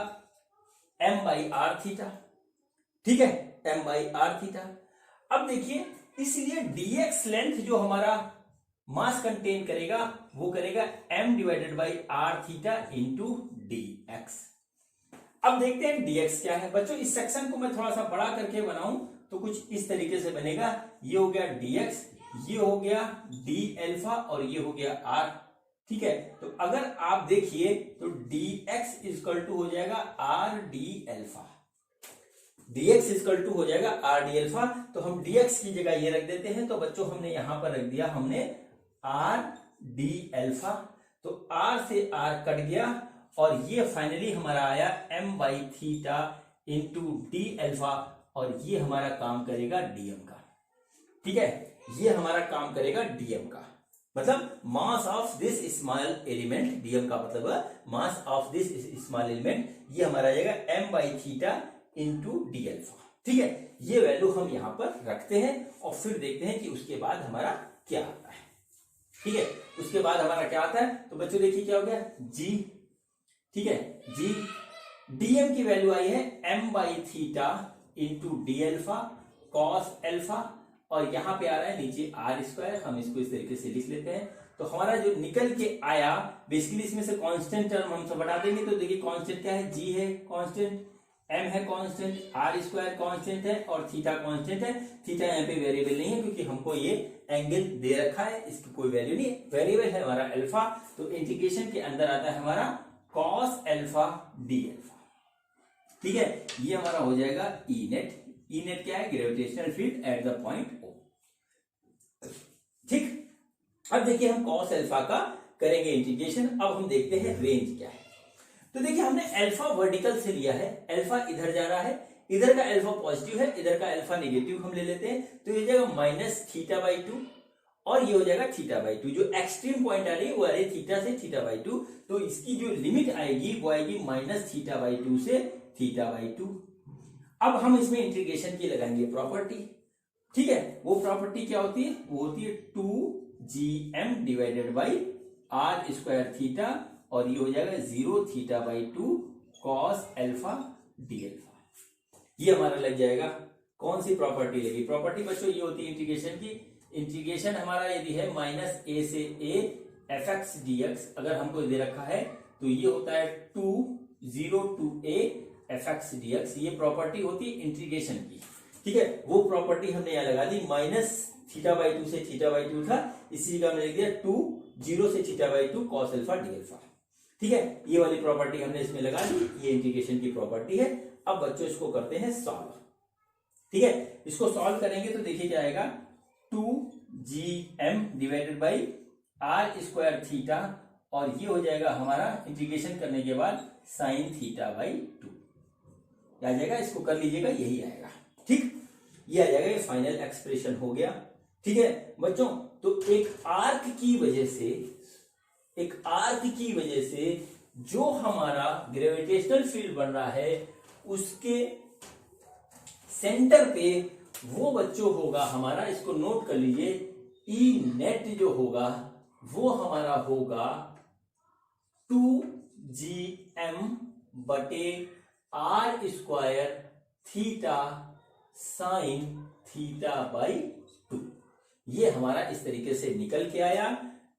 M/R थीटा, ठीक है, M/R थीटा। अब देखिए इसलिए dx लेंथ जो हमारा मास कंटेन करेगा वो करेगा M/R थीटा इंटू dx। अब देखते हैं dx क्या है बच्चों। इस सेक्शन को मैं थोड़ा सा बड़ा करके बनाऊं तो कुछ इस तरीके से बनेगा, ये हो गया dx, ये हो गया d अल्फा और ये हो गया r, ठीक है। तो अगर आप देखिए तो dx इक्वल टू हो जाएगा r d alpha, dx equal to हो जाएगा r d अल्फा। तो हम dx की जगह ये रख देते हैं, तो बच्चों हमने यहां पर रख दिया हमने r d अल्फा, तो r से r कट गया और ये फाइनली हमारा आया m/थीटा इंटू d अल्फा, और ये हमारा काम करेगा dm का, ठीक है, ये हमारा काम करेगा dm का, मतलब mass of this small element, DM का मतलब mass of this small element, ये हमारा आ जाएगा m/थीटा इंटू डी अल्फा, ठीक है। ये वैल्यू हम यहां पर रखते हैं और फिर देखते हैं कि उसके बाद हमारा क्या आता है, ठीक है। उसके बाद हमारा क्या आता है, तो बच्चों देखिए क्या हो गया g, ठीक है, g डीएम की वैल्यू आई है m/थीटा into d alpha cos alpha, और यहां पे आ रहा है नीचे r², हम इसको इस तरीके से लिख लेते हैं। तो हमारा जो निकल के आया बेसिकली इसमें से कांस्टेंट टर्म हम सब हटा देंगे, तो देखिए कांस्टेंट क्या है, g है कांस्टेंट, एम है कांस्टेंट, आर स्क्वायर कांस्टेंट है और थीटा कांस्टेंट है। थीटा यहाँ पे वेरिएबल नहीं है क्योंकि हमको ये एंगल दे रखा है, इसकी कोई वैल्यू नहीं है। वेरिएबल है हमारा अल्फा, तो इंटीग्रेशन के अंदर आता है हमारा कॉस अल्फा डी अल्फा। ठीक है, ये हमारा हो जाएगा ई नेट। ई नेट क्या है? Gravitational field at the point O. ठीक, अब देखिए हम कॉस अल्फा का करेंगे इंटीग्रेशन। अब हम देखते हैं रेंज क्या है। तो देखिए हमने अल्फा वर्टिकल से लिया है, अल्फा इधर जा रहा है, इधर का अल्फा पॉजिटिव है, इधर का अल्फा नेगेटिव हम ले लेते हैं, तो ये जाएगा माइनस थीटा बाई 2 और ये हो जाएगा थीटा बाई 2। जो एक्सट्रीम पॉइंट आ रही है वो आ रही है थीटा से थीटा बाई 2, तो इसकी जो लिमिट आएगी वो आएगी माइनस थीटा बाई 2 से थीटा बाई 2। अब हम इसमें इंटीग्रेशन की लगाएंगे प्रॉपर्टी। ठीक है, वो प्रॉपर्टी क्या होती है? वो होती है 2gm divided by r square theta और ये हो जाएगा 0 theta by 2 cos alpha d alpha. ये हमारा लग जाएगा। कौन सी प्रॉपर्टी लगी? प्रॉपर्टी बच्चों ये होती है इंटीग्रेशन की। इंटीग्रेशन हमारा यदि है माइनस ए से ए एफ एक्स डी एक्स, अगर हमको दे रखा है तो ये होता है 2 to a f x d x. ये प्रॉपर्टी होती है इंटीग्रेशन की। ठीक है, वो प्रॉपर्टी हमने यहाँ लगा दी। माइनस थीटा बाई 2 से थीटा बाई 2 था, इसी का हमने लिख दिया 0 से theta by 2 cos alpha d alpha. ठीक है, ये वाली प्रॉपर्टी हमने इसमें लगा दी, ये इंटीग्रेशन की प्रॉपर्टी है। अब बच्चों इसको करते हैं सॉल्व। ठीक है, इसको सॉल्व करेंगे तो देखिए क्या आएगा, 2gm divided by r square theta और ये हो जाएगा हमारा इंटीग्रेशन करने के बाद साइन थीटा बाई 2 आ जाएगा। इसको कर लीजिएगा, यही आएगा। ठीक, ये आ जाएगा, ये फाइनल एक्सप्रेशन हो गया। ठीक है बच्चों, तो एक आर्क की वजह से जो हमारा ग्रेविटेशनल फील्ड बन रहा है उसके सेंटर पे वो बच्चों होगा हमारा, इसको नोट कर लीजिए, ई नेट जो होगा वो हमारा होगा 2gm बटे r square theta sine theta by 2। ये हमारा इस तरीके से निकल के आया।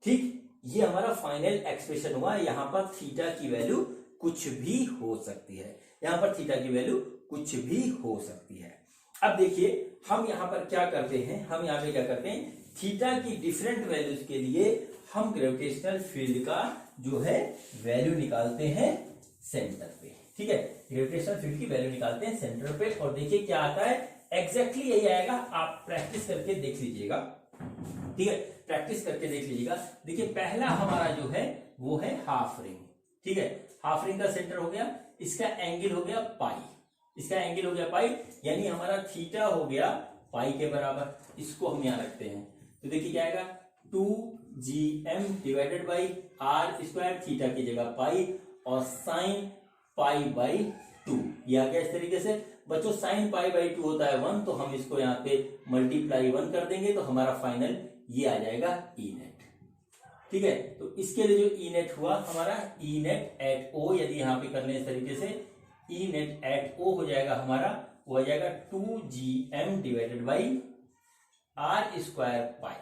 ठीक, ये हमारा फाइनल एक्सप्रेशन हुआ। यहां पर थीटा की वैल्यू कुछ भी हो सकती है, यहां पर थीटा की वैल्यू कुछ भी हो सकती है। अब देखिए हम यहां पर क्या करते हैं, हम यहां पे क्या करते हैं, थीटा की डिफरेंट वैल्यूज के लिए हम ग्रेविटेशनल फील्ड का जो है वैल्यू निकालते हैं सेंटर पे। ठीक है, ग्रेविटेशनल फील्ड की वैल्यू निकालते हैं सेंटर पे और देखिए क्या आता है, एग्जैक्टली यही आएगा। आप प्रैक्टिस करके देख लीजिएगा। ठीक है, प्रैक्टिस करके देख लीजिएगा। देखिए पहला हमारा जो है वो है हाफ रिंग। ठीक है, हाफ रिंग का सेंटर हो गया, इसका एंगल हो गया पाई, इसका एंगल हो गया पाई, यानी हमारा थीटा हो गया पाई के बराबर। इसको हम यहां रखते हैं तो देखिए क्या आएगा, 2gm divided by r square theta की जगह पाई और साइन पाई बाई 2। ये आ गया इस तरीके से। बच्चों साइन पाई बाई 2 होता है 1, तो हम इसको यहाँ पे मल्टीप्लाई 1 कर देंगे तो हमारा फाइनल ये आ जाएगा ई नेट। ठीक है, तो इसके लिए जो ई नेट हुआ हमारा, ई नेट एट ओ, यदि यहाँ पे कर लें इस तरीके से, ई नेट एट ओ हो जाएगा हमारा, वो आ जाएगा 2gm divided by r square pi.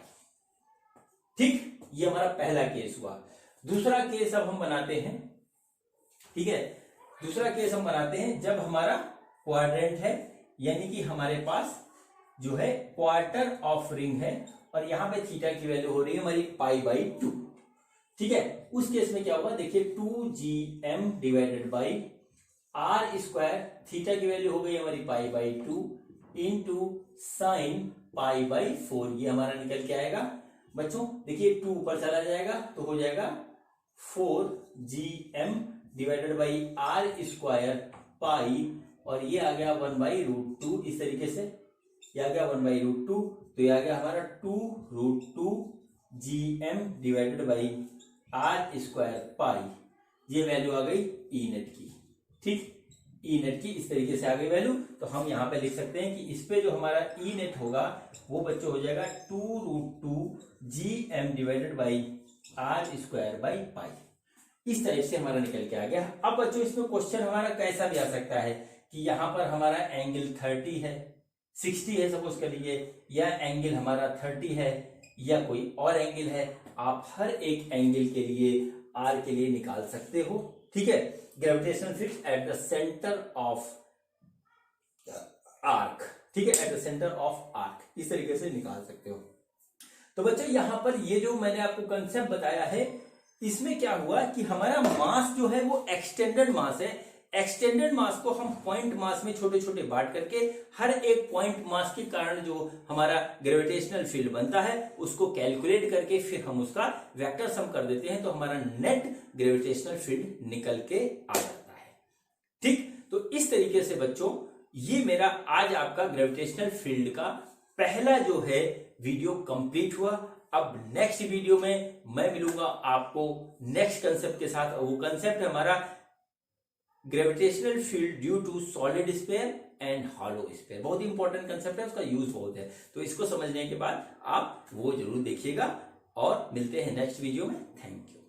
ठीक, ये हमारा पहला केस हुआ। दूसरा केस अब हम बनाते हैं। ठीक है, दूसरा केस हम बनाते हैं जब हमारा क्वाड्रेंट है, यानी कि हमारे पास जो है क्वार्टर ऑफ रिंग है और यहां पे थीटा की वैल्यू हो रही है हमारी पाई बाई 2। ठीक है, उस केस में क्या होगा, देखिए 2gm divided by r square, theta की वैल्यू हो गई हमारी pi by 2 into sine pi by 4। ये हमारा निकल के आएगा बच्चों। देखिए 2 ऊपर चला जाएगा तो हो जाएगा 4gm divided by r square pi और ये आ गया 1/√2। इस तरीके से ये आ गया 1/√2, तो ये आ गया हमारा 2√2 gm divided by r square pi. ये वैल्यू आ गई ई नेट की। ठीक, ई नेट की इस तरीके से आ गई वैल्यू। तो हम यहाँ पे लिख सकते हैं कि इस पे जो हमारा ई नेट होगा वो बच्चों हो जाएगा 2√2 gm divided by r square by pi. इस तरह से हमारा निकल के आ गया। अब बच्चों इसमें क्वेश्चन हमारा कैसा भी आ सकता है कि यहाँ पर हमारा एंगल 30 है, 60 है सपोज कर लीजिए, या एंगल हमारा 30 है या कोई और एंगल है। आप हर एक एंगल के लिए आर के लिए निकाल सकते हो। ठीक है, gravitational field at the centre of arc, ठीक है, at the centre of arc, इस तरीके से निकाल सकते हो। तो बच्चों यहां पर ये जो मैंने आपको कंसेप्ट बताया है, इसमें क्या हुआ कि हमारा मास जो है वो एक्सटेंडेड मास है। एक्सटेंडेड मास को हम पॉइंट मास में छोटे छोटे बांट करके हर एक पॉइंट मास के कारण जो हमारा ग्रेविटेशनल फील्ड बनता है उसको कैलकुलेट करके फिर हम उसका वेक्टर सम कर देते हैं, तो हमारा नेट ग्रेविटेशनल फील्ड निकल के आ जाता है। ठीक, तो इस तरीके से बच्चों ये मेरा आज आपका ग्रेविटेशनल फील्ड का पहला जो है वीडियो कंप्लीट हुआ। अब नेक्स्ट वीडियो में मैं मिलूंगा आपको नेक्स्ट कंसेप्ट के साथ। वो कंसेप्ट है हमारा gravitational field due to solid sphere and hollow sphere. बहुत इंपॉर्टेंट कंसेप्ट है, उसका यूज बहुत है, तो इसको समझने के बाद आप वो जरूर देखिएगा और मिलते हैं नेक्स्ट वीडियो में। Thank you.